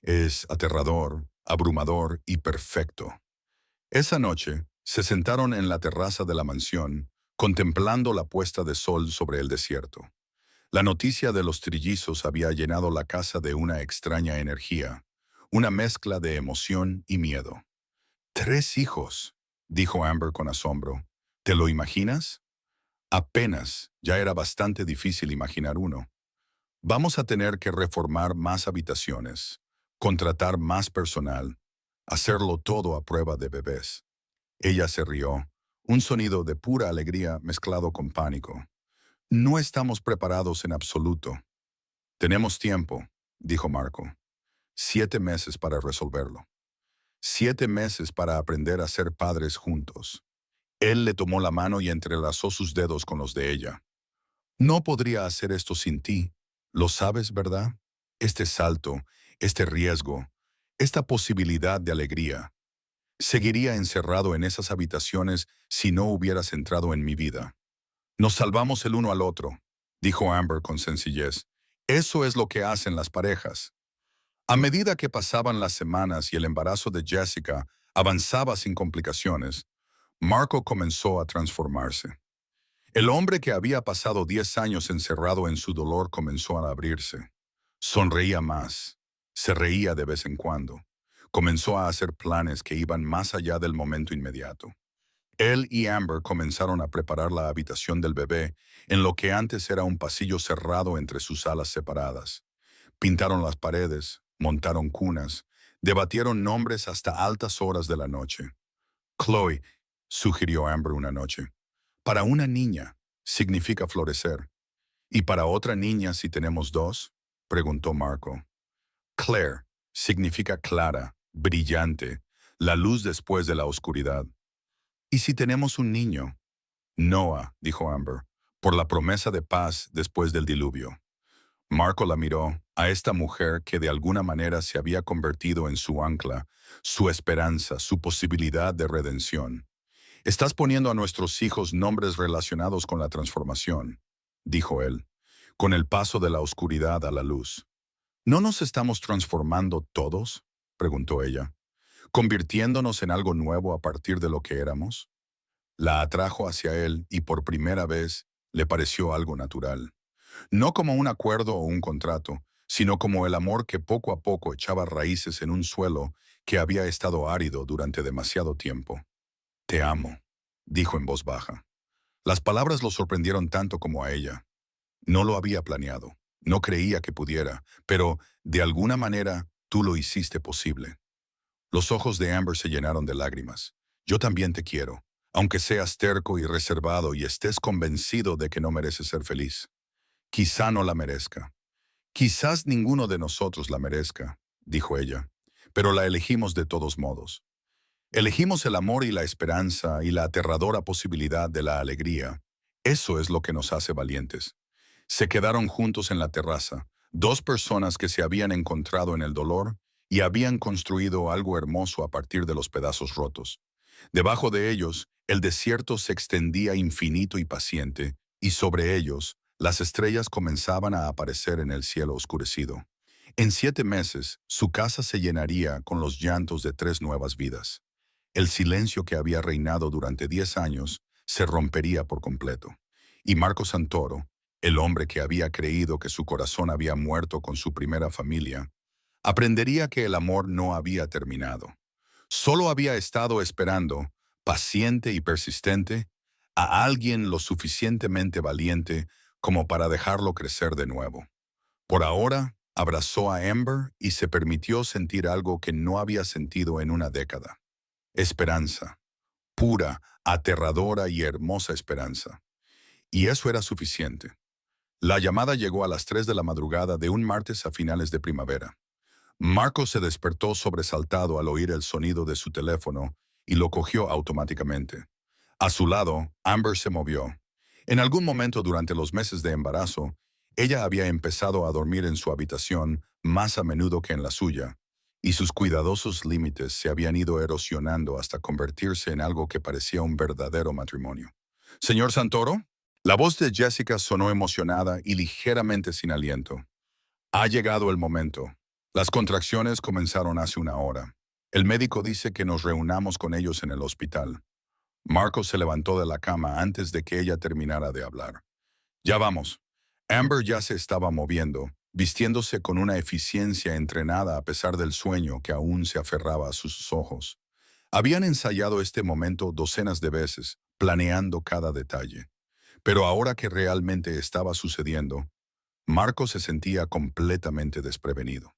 «Es aterrador, abrumador y perfecto». Esa noche, se sentaron en la terraza de la mansión, contemplando la puesta de sol sobre el desierto. La noticia de los trillizos había llenado la casa de una extraña energía, una mezcla de emoción y miedo. «3 hijos», dijo Amber con asombro. «¿Te lo imaginas?» «Apenas, ya era bastante difícil imaginar uno. Vamos a tener que reformar más habitaciones, contratar más personal, hacerlo todo a prueba de bebés». Ella se rió, un sonido de pura alegría mezclado con pánico. «No estamos preparados en absoluto». «Tenemos tiempo», dijo Marco. 7 meses para resolverlo. 7 meses para aprender a ser padres juntos. Él le tomó la mano y entrelazó sus dedos con los de ella. «No podría hacer esto sin ti. Lo sabes, ¿verdad? Este salto, este riesgo, esta posibilidad de alegría. Seguiría encerrado en esas habitaciones si no hubieras entrado en mi vida. Nos salvamos el uno al otro», dijo Amber con sencillez. «Eso es lo que hacen las parejas». A medida que pasaban las semanas y el embarazo de Jessica avanzaba sin complicaciones, Marco comenzó a transformarse. El hombre que había pasado 10 años encerrado en su dolor comenzó a abrirse. Sonreía más. Se reía de vez en cuando. Comenzó a hacer planes que iban más allá del momento inmediato. Él y Amber comenzaron a preparar la habitación del bebé en lo que antes era un pasillo cerrado entre sus salas separadas. Pintaron las paredes, montaron cunas, debatieron nombres hasta altas horas de la noche. «Chloe», sugirió Amber una noche. «Para una niña, significa florecer. ¿Y para otra niña si tenemos dos?», preguntó Marco. «Claire», significa clara, brillante, la luz después de la oscuridad. «¿Y si tenemos un niño?». «Noah», dijo Amber, «por la promesa de paz después del diluvio». Marco la miró, a esta mujer que de alguna manera se había convertido en su ancla, su esperanza, su posibilidad de redención. «Estás poniendo a nuestros hijos nombres relacionados con la transformación», dijo él, «con el paso de la oscuridad a la luz». «¿No nos estamos transformando todos?», preguntó ella, «convirtiéndonos en algo nuevo a partir de lo que éramos». La atrajo hacia él y por primera vez le pareció algo natural. No como un acuerdo o un contrato, sino como el amor que poco a poco echaba raíces en un suelo que había estado árido durante demasiado tiempo. «Te amo», dijo en voz baja. Las palabras lo sorprendieron tanto como a ella. No lo había planeado, no creía que pudiera, pero, de alguna manera, tú lo hiciste posible. Los ojos de Amber se llenaron de lágrimas. «Yo también te quiero, aunque seas terco y reservado y estés convencido de que no mereces ser feliz. Quizá no la merezca. Quizás ninguno de nosotros la merezca», dijo ella, «pero la elegimos de todos modos. Elegimos el amor y la esperanza y la aterradora posibilidad de la alegría. Eso es lo que nos hace valientes». Se quedaron juntos en la terraza, dos personas que se habían encontrado en el dolor y habían construido algo hermoso a partir de los pedazos rotos. Debajo de ellos, el desierto se extendía infinito y paciente, y sobre ellos, las estrellas comenzaban a aparecer en el cielo oscurecido. En 7 meses, su casa se llenaría con los llantos de 3 nuevas vidas. El silencio que había reinado durante 10 años se rompería por completo. Y Marco Santoro, el hombre que había creído que su corazón había muerto con su primera familia, aprendería que el amor no había terminado. Solo había estado esperando, paciente y persistente, a alguien lo suficientemente valiente como para dejarlo crecer de nuevo. Por ahora, abrazó a Amber y se permitió sentir algo que no había sentido en una década. Esperanza. Pura, aterradora y hermosa esperanza. Y eso era suficiente. La llamada llegó a las 3 de la madrugada de un martes a finales de primavera. Marco se despertó sobresaltado al oír el sonido de su teléfono y lo cogió automáticamente. A su lado, Amber se movió. En algún momento durante los meses de embarazo, ella había empezado a dormir en su habitación más a menudo que en la suya, y sus cuidadosos límites se habían ido erosionando hasta convertirse en algo que parecía un verdadero matrimonio. «¿Señor Santoro?» La voz de Jessica sonó emocionada y ligeramente sin aliento. «Ha llegado el momento. Las contracciones comenzaron hace 1 hora. El médico dice que nos reunamos con ellos en el hospital». Marco se levantó de la cama antes de que ella terminara de hablar. «Ya vamos». Amber ya se estaba moviendo, vistiéndose con una eficiencia entrenada a pesar del sueño que aún se aferraba a sus ojos. Habían ensayado este momento docenas de veces, planeando cada detalle. Pero ahora que realmente estaba sucediendo, Marco se sentía completamente desprevenido.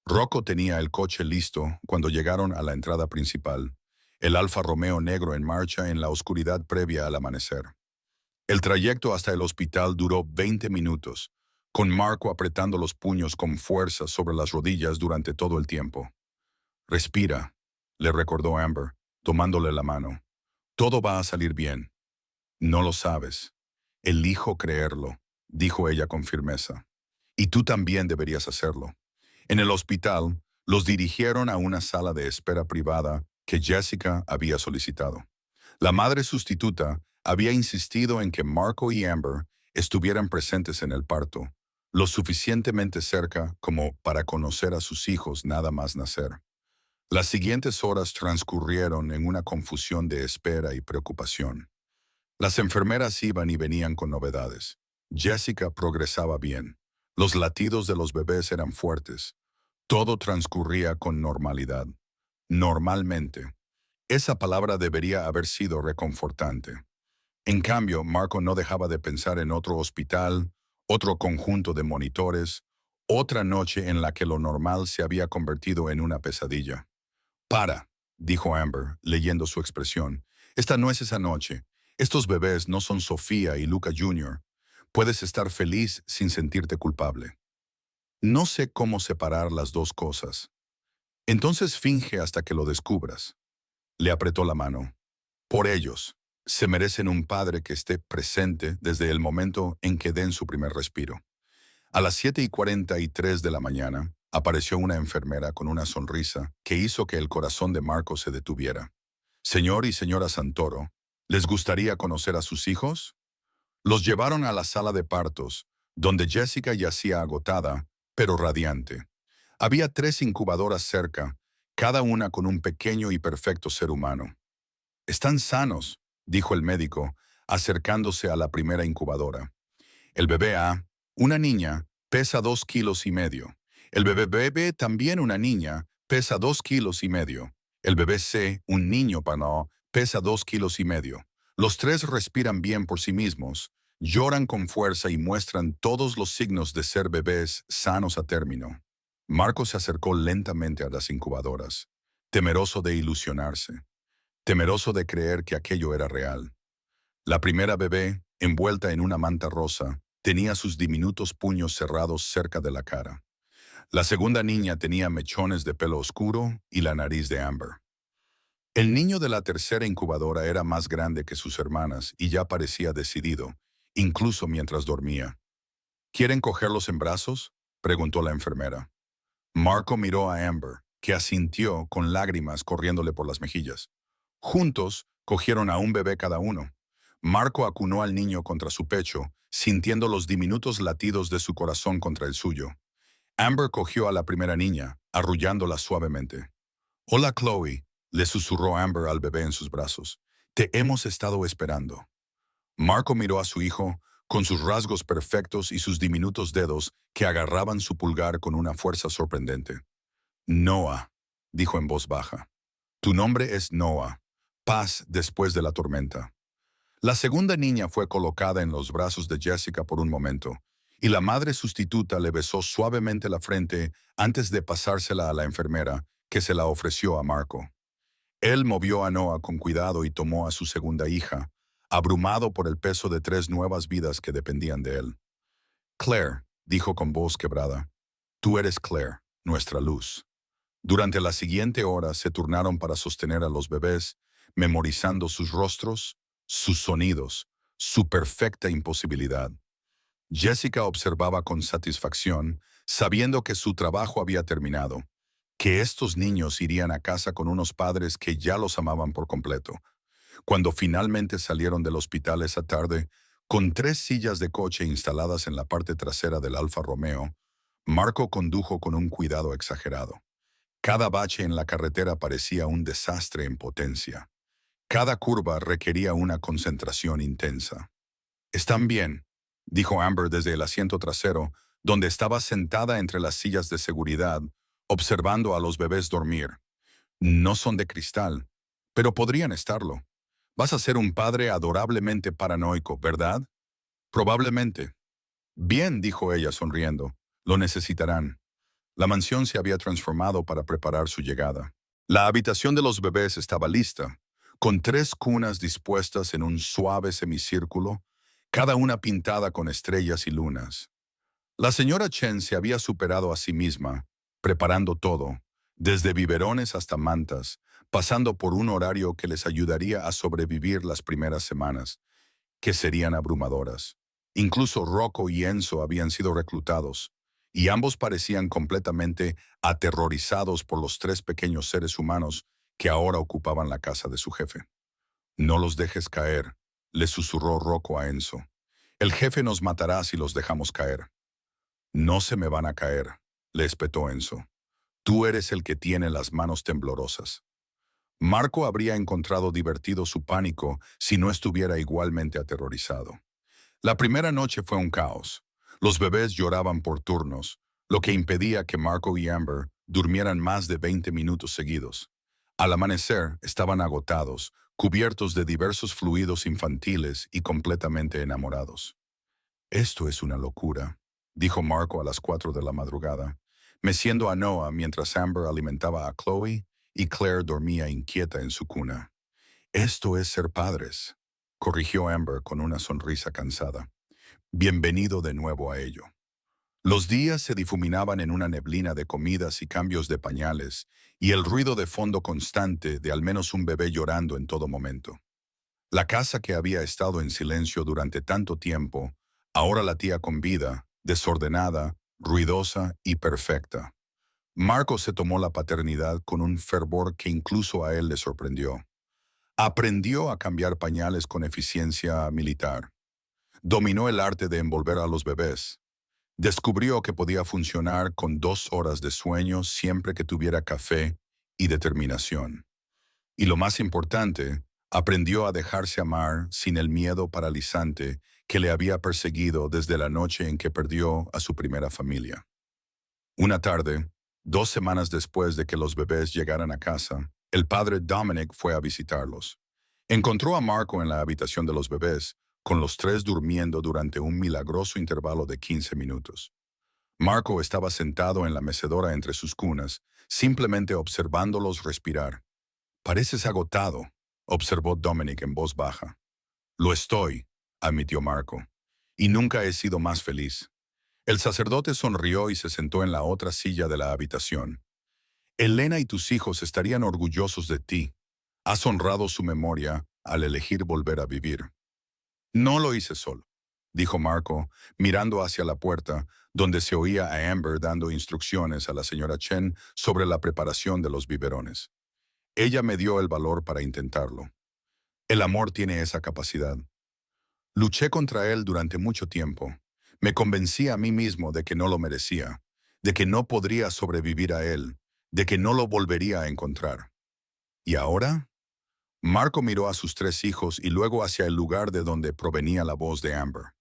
Rocco tenía el coche listo cuando llegaron a la entrada principal, el Alfa Romeo negro en marcha en la oscuridad previa al amanecer. El trayecto hasta el hospital duró 20 minutos, con Marco apretando los puños con fuerza sobre las rodillas durante todo el tiempo. «Respira», le recordó Amber, tomándole la mano. «Todo va a salir bien». «No lo sabes. Elijo creerlo», dijo ella con firmeza. «Y tú también deberías hacerlo». En el hospital, los dirigieron a una sala de espera privada que Jessica había solicitado. La madre sustituta había insistido en que Marco y Amber estuvieran presentes en el parto, lo suficientemente cerca como para conocer a sus hijos nada más nacer. Las siguientes horas transcurrieron en una confusión de espera y preocupación. Las enfermeras iban y venían con novedades. Jessica progresaba bien. Los latidos de los bebés eran fuertes. Todo transcurría con normalidad. Normalmente. Esa palabra debería haber sido reconfortante. En cambio, Marco no dejaba de pensar en otro hospital, otro conjunto de monitores, otra noche en la que lo normal se había convertido en una pesadilla. «Para», dijo Amber, leyendo su expresión. «Esta no es esa noche. Estos bebés no son Sofía y Luca Jr. Puedes estar feliz sin sentirte culpable. No sé cómo separar las dos cosas. Entonces finge hasta que lo descubras». Le apretó la mano. «Por ellos. Se merecen un padre que esté presente desde el momento en que den su primer respiro». A las 7:43 de la mañana, apareció una enfermera con una sonrisa que hizo que el corazón de Marco se detuviera. «Señor y señora Santoro, ¿les gustaría conocer a sus hijos?». Los llevaron a la sala de partos, donde Jessica yacía agotada, pero radiante. Había 3 incubadoras cerca, cada una con un pequeño y perfecto ser humano. «Están sanos», dijo el médico, acercándose a la primera incubadora. «El bebé A, una niña, pesa 2,5 kilos. El bebé B, también una niña, pesa 2,5 kilos. El bebé C, un niño pano, pesa 2,5 kilos. Los tres respiran bien por sí mismos, lloran con fuerza y muestran todos los signos de ser bebés sanos a término. Marco se acercó lentamente a las incubadoras, temeroso de ilusionarse, temeroso de creer que aquello era real. La primera bebé, envuelta en una manta rosa, tenía sus diminutos puños cerrados cerca de la cara. La segunda niña tenía mechones de pelo oscuro y la nariz de Amber. El niño de la tercera incubadora era más grande que sus hermanas y ya parecía decidido, incluso mientras dormía. ¿Quieren cogerlos en brazos?, preguntó la enfermera. Marco miró a Amber, que asintió con lágrimas corriéndole por las mejillas. Juntos, cogieron a un bebé cada uno. Marco acunó al niño contra su pecho, sintiendo los diminutos latidos de su corazón contra el suyo. Amber cogió a la primera niña, arrullándola suavemente. «Hola, Chloe», le susurró Amber al bebé en sus brazos. «Te hemos estado esperando». Marco miró a su hijo, con sus rasgos perfectos y sus diminutos dedos que agarraban su pulgar con una fuerza sorprendente. «Noah», dijo en voz baja. «Tu nombre es Noah. Paz después de la tormenta». La segunda niña fue colocada en los brazos de Jessica por un momento, y la madre sustituta le besó suavemente la frente antes de pasársela a la enfermera, que se la ofreció a Marco. Él movió a Noah con cuidado y tomó a su segunda hija, abrumado por el peso de 3 nuevas vidas que dependían de él. «Claire», dijo con voz quebrada, «tú eres Claire, nuestra luz». Durante la siguiente hora se turnaron para sostener a los bebés, memorizando sus rostros, sus sonidos, su perfecta imposibilidad. Jessica observaba con satisfacción, sabiendo que su trabajo había terminado, que estos niños irían a casa con unos padres que ya los amaban por completo. Cuando finalmente salieron del hospital esa tarde, con 3 sillas de coche instaladas en la parte trasera del Alfa Romeo, Marco condujo con un cuidado exagerado. Cada bache en la carretera parecía un desastre en potencia. Cada curva requería una concentración intensa. «Están bien», dijo Amber desde el asiento trasero, donde estaba sentada entre las sillas de seguridad, observando a los bebés dormir. «No son de cristal, pero podrían estarlo. Vas a ser un padre adorablemente paranoico, ¿verdad?» «Probablemente». «Bien», dijo ella sonriendo. «Lo necesitarán». La mansión se había transformado para preparar su llegada. La habitación de los bebés estaba lista, con 3 cunas dispuestas en un suave semicírculo, cada una pintada con estrellas y lunas. La señora Chen se había superado a sí misma, preparando todo, desde biberones hasta mantas, pasando por un horario que les ayudaría a sobrevivir las primeras semanas, que serían abrumadoras. Incluso Rocco y Enzo habían sido reclutados, y ambos parecían completamente aterrorizados por los 3 pequeños seres humanos que ahora ocupaban la casa de su jefe. «No los dejes caer», le susurró Rocco a Enzo. «El jefe nos matará si los dejamos caer». «No se me van a caer», le espetó Enzo. «Tú eres el que tiene las manos temblorosas». Marco habría encontrado divertido su pánico si no estuviera igualmente aterrorizado. La primera noche fue un caos. Los bebés lloraban por turnos, lo que impedía que Marco y Amber durmieran más de 20 minutos seguidos. Al amanecer, estaban agotados, cubiertos de diversos fluidos infantiles y completamente enamorados. «Esto es una locura», dijo Marco a las 4 de la madrugada, meciendo a Noah mientras Amber alimentaba a Chloe y Claire dormía inquieta en su cuna. «Esto es ser padres», corrigió Amber con una sonrisa cansada. «Bienvenido de nuevo a ello». Los días se difuminaban en una neblina de comidas y cambios de pañales, y el ruido de fondo constante de al menos un bebé llorando en todo momento. La casa que había estado en silencio durante tanto tiempo, ahora latía con vida, desordenada, ruidosa y perfecta. Marco se tomó la paternidad con un fervor que incluso a él le sorprendió. Aprendió a cambiar pañales con eficiencia militar. Dominó el arte de envolver a los bebés. Descubrió que podía funcionar con 2 horas de sueño siempre que tuviera café y determinación. Y lo más importante, aprendió a dejarse amar sin el miedo paralizante que le había perseguido desde la noche en que perdió a su primera familia. Una tarde, 2 semanas después de que los bebés llegaran a casa, el padre Dominic fue a visitarlos. Encontró a Marco en la habitación de los bebés, con los tres durmiendo durante un milagroso intervalo de 15 minutos. Marco estaba sentado en la mecedora entre sus cunas, simplemente observándolos respirar. «Pareces agotado», observó Dominic en voz baja. «Lo estoy», admitió Marco, «y nunca he sido más feliz». El sacerdote sonrió y se sentó en la otra silla de la habitación. «Elena y tus hijos estarían orgullosos de ti. Has honrado su memoria al elegir volver a vivir». «No lo hice solo», dijo Marco, mirando hacia la puerta, donde se oía a Amber dando instrucciones a la señora Chen sobre la preparación de los biberones. «Ella me dio el valor para intentarlo. El amor tiene esa capacidad. Luché contra él durante mucho tiempo. Me convencí a mí mismo de que no lo merecía, de que no podría sobrevivir a él, de que no lo volvería a encontrar. ¿Y ahora?». Marco miró a sus tres hijos y luego hacia el lugar de donde provenía la voz de Amber.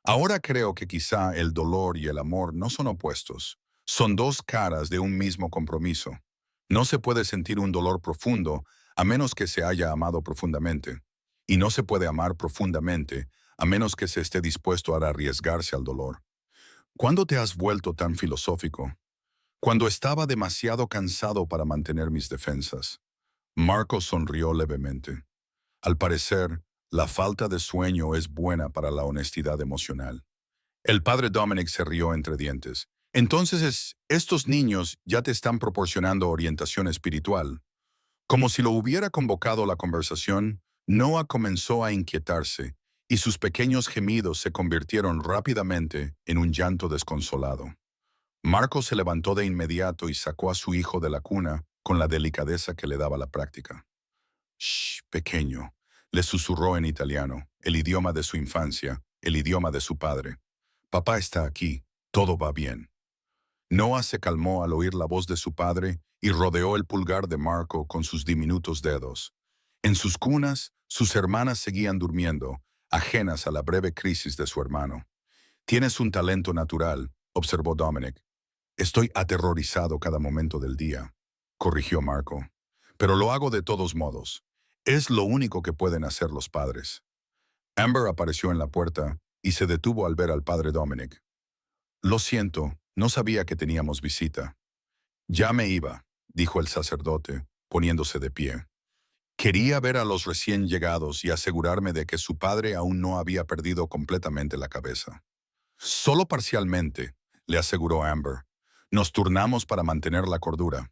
«Ahora creo que quizá el dolor y el amor no son opuestos. Son dos caras de un mismo compromiso. No se puede sentir un dolor profundo a menos que se haya amado profundamente. Y no se puede amar profundamente a menos que se esté dispuesto a arriesgarse al dolor». «¿Cuándo te has vuelto tan filosófico?» «Cuando estaba demasiado cansado para mantener mis defensas». Marco sonrió levemente. «Al parecer, la falta de sueño es buena para la honestidad emocional». El padre Dominic se rió entre dientes. «Entonces, estos niños ya te están proporcionando orientación espiritual». Como si lo hubiera convocado la conversación, Noah comenzó a inquietarse, y sus pequeños gemidos se convirtieron rápidamente en un llanto desconsolado. Marco se levantó de inmediato y sacó a su hijo de la cuna con la delicadeza que le daba la práctica. «Shh, pequeño», le susurró en italiano, el idioma de su infancia, el idioma de su padre. «Papá está aquí, todo va bien». Noah se calmó al oír la voz de su padre y rodeó el pulgar de Marco con sus diminutos dedos. En sus cunas, sus hermanas seguían durmiendo, ajenas a la breve crisis de su hermano. «Tienes un talento natural», observó Dominic. «Estoy aterrorizado cada momento del día», corrigió Marco. «Pero lo hago de todos modos. Es lo único que pueden hacer los padres». Amber apareció en la puerta y se detuvo al ver al padre Dominic. «Lo siento, no sabía que teníamos visita». «Ya me iba», dijo el sacerdote, poniéndose de pie. «Quería ver a los recién llegados y asegurarme de que su padre aún no había perdido completamente la cabeza». «Solo parcialmente», le aseguró Amber. «Nos turnamos para mantener la cordura».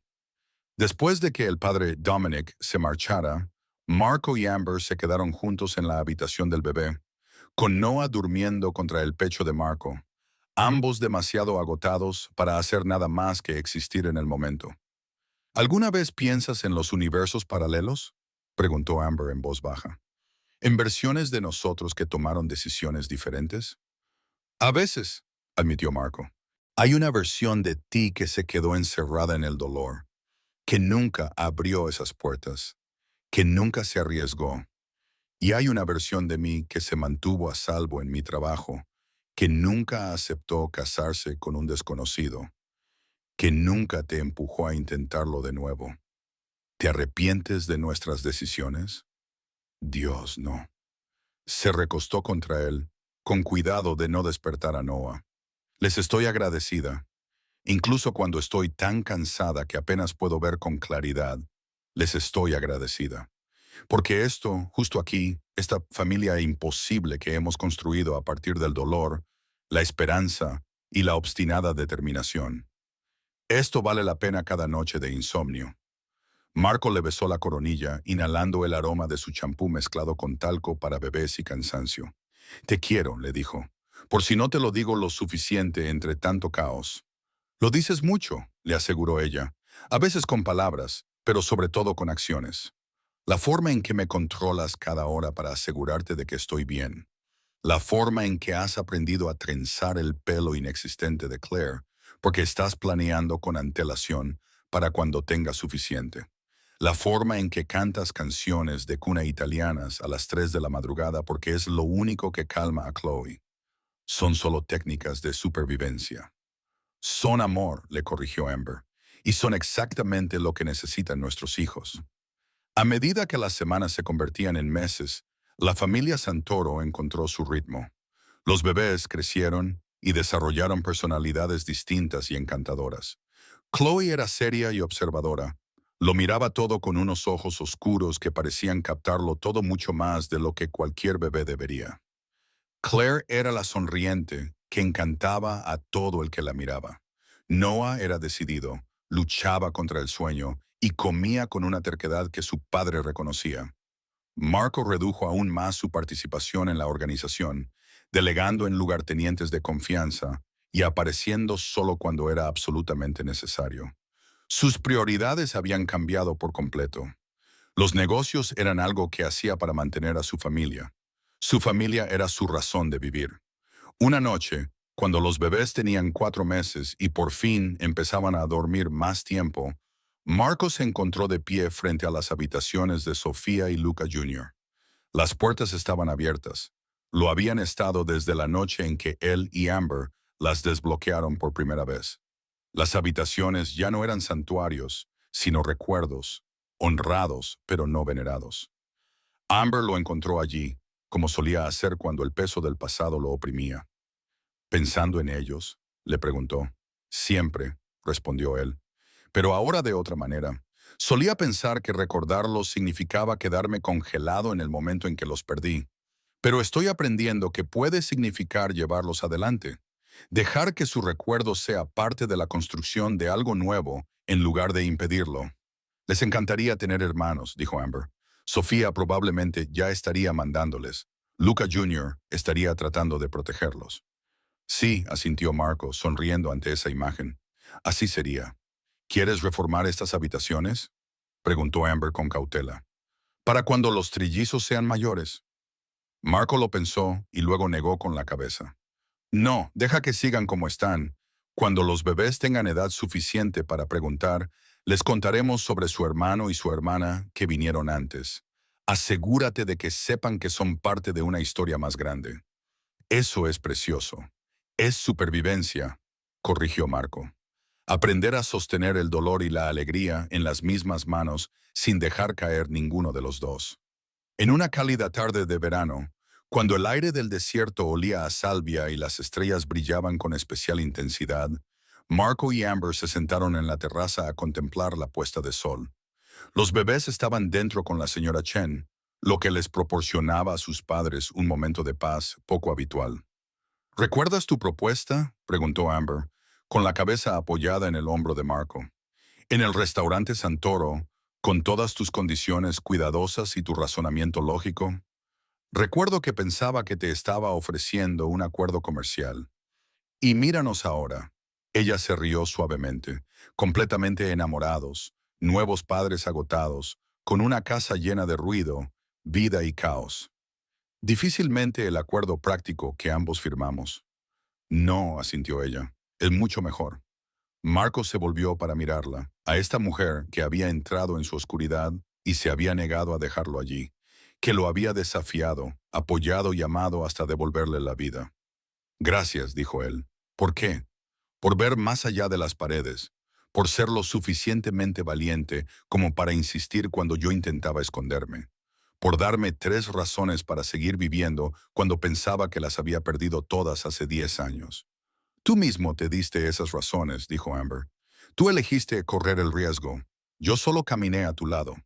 Después de que el padre Dominic se marchara, Marco y Amber se quedaron juntos en la habitación del bebé, con Noah durmiendo contra el pecho de Marco, ambos demasiado agotados para hacer nada más que existir en el momento. «¿Alguna vez piensas en los universos paralelos?», preguntó Amber en voz baja. «¿En versiones de nosotros que tomaron decisiones diferentes?». «A veces», admitió Marco. «Hay una versión de ti que se quedó encerrada en el dolor, que nunca abrió esas puertas, que nunca se arriesgó. Y hay una versión de mí que se mantuvo a salvo en mi trabajo, que nunca aceptó casarse con un desconocido, que nunca te empujó a intentarlo de nuevo. ¿Te arrepientes de nuestras decisiones?». «Dios, no». Se recostó contra él, con cuidado de no despertar a Noah. «Les estoy agradecida. Incluso cuando estoy tan cansada que apenas puedo ver con claridad, les estoy agradecida. Porque esto, justo aquí, esta familia imposible que hemos construido a partir del dolor, la esperanza y la obstinada determinación. Esto vale la pena cada noche de insomnio». Marco le besó la coronilla, inhalando el aroma de su champú mezclado con talco para bebés y cansancio. «Te quiero», le dijo, «por si no te lo digo lo suficiente entre tanto caos». «Lo dices mucho», le aseguró ella, «a veces con palabras, pero sobre todo con acciones. La forma en que me controlas cada hora para asegurarte de que estoy bien. La forma en que has aprendido a trenzar el pelo inexistente de Claire, porque estás planeando con antelación para cuando tengas suficiente. La forma en que cantas canciones de cuna italianas a las 3 de la madrugada porque es lo único que calma a Chloe. Son solo técnicas de supervivencia». «Son amor», le corrigió Amber. y son exactamente lo que necesitan nuestros hijos. A medida que las semanas se convertían en meses, la familia Santoro encontró su ritmo. Los bebés crecieron y desarrollaron personalidades distintas y encantadoras. Chloe era seria y observadora. Lo miraba todo con unos ojos oscuros que parecían captarlo todo mucho más de lo que cualquier bebé debería. Claire era la sonriente que encantaba a todo el que la miraba. Noah era decidido, luchaba contra el sueño y comía con una terquedad que su padre reconocía. Marco redujo aún más su participación en la organización, delegando en lugartenientes de confianza y apareciendo solo cuando era absolutamente necesario. Sus prioridades habían cambiado por completo. Los negocios eran algo que hacía para mantener a su familia. Su familia era su razón de vivir. Una noche, cuando los bebés tenían 4 meses y por fin empezaban a dormir más tiempo, Marcos se encontró de pie frente a las habitaciones de Sofía y Luca Jr. Las puertas estaban abiertas. Lo habían estado desde la noche en que él y Amber las desbloquearon por primera vez. Las habitaciones ya no eran santuarios, sino recuerdos, honrados pero no venerados. Amber lo encontró allí, como solía hacer cuando el peso del pasado lo oprimía. ¿Pensando en ellos?, le preguntó. Siempre, respondió él, pero ahora de otra manera. Solía pensar que recordarlos significaba quedarme congelado en el momento en que los perdí, pero estoy aprendiendo que puede significar llevarlos adelante, dejar que su recuerdo sea parte de la construcción de algo nuevo en lugar de impedirlo. Les encantaría tener hermanos, dijo Amber. Sofía probablemente ya estaría mandándoles. Luca Jr. estaría tratando de protegerlos. Sí, asintió Marco, sonriendo ante esa imagen. Así sería. ¿Quieres reformar estas habitaciones?, preguntó Amber con cautela. Para cuando los trillizos sean mayores. Marco lo pensó y luego negó con la cabeza. No, deja que sigan como están. Cuando los bebés tengan edad suficiente para preguntar, les contaremos sobre su hermano y su hermana que vinieron antes. Asegúrate de que sepan que son parte de una historia más grande. Eso es precioso. Es supervivencia, corrigió Marco. Aprender a sostener el dolor y la alegría en las mismas manos sin dejar caer ninguno de los dos. En una cálida tarde de verano, cuando el aire del desierto olía a salvia y las estrellas brillaban con especial intensidad, Marco y Amber se sentaron en la terraza a contemplar la puesta de sol. Los bebés estaban dentro con la señora Chen, lo que les proporcionaba a sus padres un momento de paz poco habitual. ¿Recuerdas tu propuesta?, preguntó Amber, con la cabeza apoyada en el hombro de Marco. En el restaurante Santoro, con todas tus condiciones cuidadosas y tu razonamiento lógico. Recuerdo que pensaba que te estaba ofreciendo un acuerdo comercial. Y míranos ahora. Ella se rió suavemente, completamente enamorados, nuevos padres agotados, con una casa llena de ruido, vida y caos. Difícilmente el acuerdo práctico que ambos firmamos. No, asintió ella, es mucho mejor. Marcos se volvió para mirarla, a esta mujer que había entrado en su oscuridad y se había negado a dejarlo allí, que lo había desafiado, apoyado y amado hasta devolverle la vida. Gracias, dijo él. ¿Por qué? Por ver más allá de las paredes, por ser lo suficientemente valiente como para insistir cuando yo intentaba esconderme, por darme 3 razones para seguir viviendo cuando pensaba que las había perdido todas hace 10 años. Tú mismo te diste esas razones, dijo Amber. Tú elegiste correr el riesgo. Yo solo caminé a tu lado.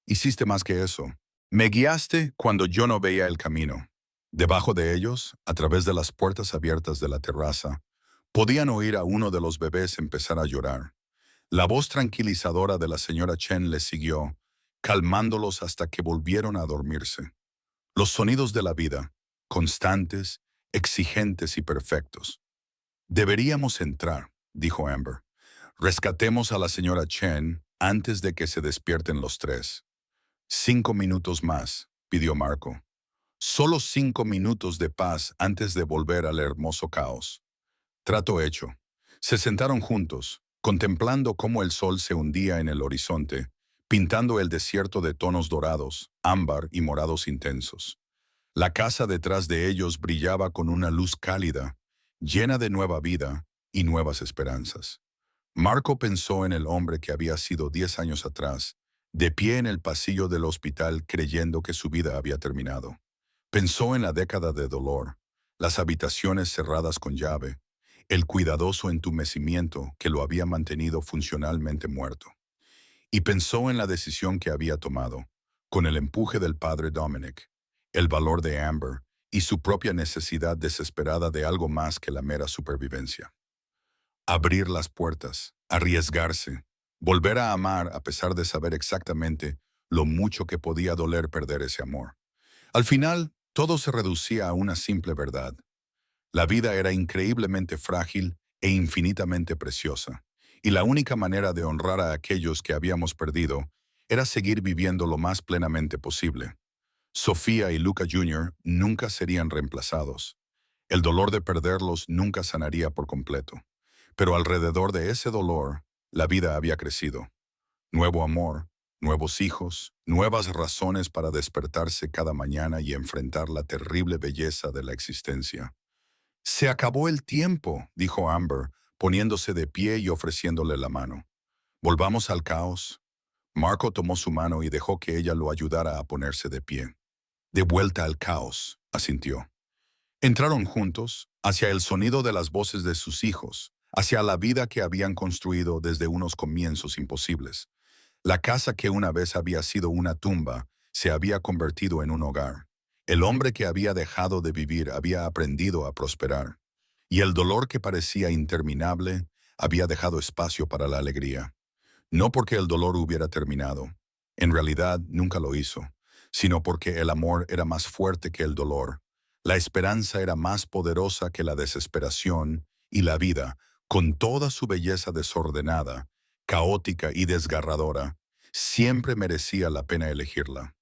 Hiciste más que eso. Me guiaste cuando yo no veía el camino. Debajo de ellos, a través de las puertas abiertas de la terraza, podían oír a uno de los bebés empezar a llorar. La voz tranquilizadora de la señora Chen les siguió, calmándolos hasta que volvieron a dormirse. Los sonidos de la vida, constantes, exigentes y perfectos. Deberíamos entrar, dijo Amber. Rescatemos a la señora Chen antes de que se despierten los 3. 5 minutos más, pidió Marco. Solo 5 minutos de paz antes de volver al hermoso caos. Trato hecho. Se sentaron juntos, contemplando cómo el sol se hundía en el horizonte, pintando el desierto de tonos dorados, ámbar y morados intensos. La casa detrás de ellos brillaba con una luz cálida, llena de nueva vida y nuevas esperanzas. Marco pensó en el hombre que había sido 10 años atrás, de pie en el pasillo del hospital creyendo que su vida había terminado. Pensó en la década de dolor, las habitaciones cerradas con llave, el cuidadoso entumecimiento que lo había mantenido funcionalmente muerto. Y pensó en la decisión que había tomado, con el empuje del padre Dominic, el valor de Amber y su propia necesidad desesperada de algo más que la mera supervivencia. Abrir las puertas, arriesgarse, volver a amar a pesar de saber exactamente lo mucho que podía doler perder ese amor. Al final, todo se reducía a una simple verdad. La vida era increíblemente frágil e infinitamente preciosa, y la única manera de honrar a aquellos que habíamos perdido era seguir viviendo lo más plenamente posible. Sofía y Luca Jr. nunca serían reemplazados. El dolor de perderlos nunca sanaría por completo. Pero alrededor de ese dolor, la vida había crecido. Nuevo amor, nuevos hijos, nuevas razones para despertarse cada mañana y enfrentar la terrible belleza de la existencia. Se acabó el tiempo, dijo Amber, poniéndose de pie y ofreciéndole la mano. Volvamos al caos. Marco tomó su mano y dejó que ella lo ayudara a ponerse de pie. De vuelta al caos, asintió. Entraron juntos, hacia el sonido de las voces de sus hijos, hacia la vida que habían construido desde unos comienzos imposibles. La casa que una vez había sido una tumba se había convertido en un hogar. El hombre que había dejado de vivir había aprendido a prosperar. Y el dolor que parecía interminable había dejado espacio para la alegría. No porque el dolor hubiera terminado, en realidad nunca lo hizo, sino porque el amor era más fuerte que el dolor. La esperanza era más poderosa que la desesperación y la vida, con toda su belleza desordenada, caótica y desgarradora, siempre merecía la pena elegirla.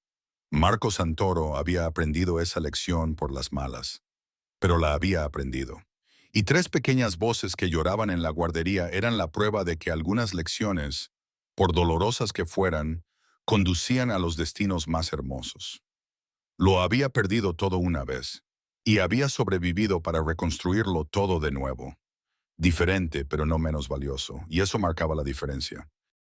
Marco Santoro había aprendido esa lección por las malas, pero la había aprendido. Y tres pequeñas voces que lloraban en la guardería eran la prueba de que algunas lecciones, por dolorosas que fueran, conducían a los destinos más hermosos. Lo había perdido todo una vez, y había sobrevivido para reconstruirlo todo de nuevo. Diferente, pero no menos valioso, y eso marcaba la diferencia.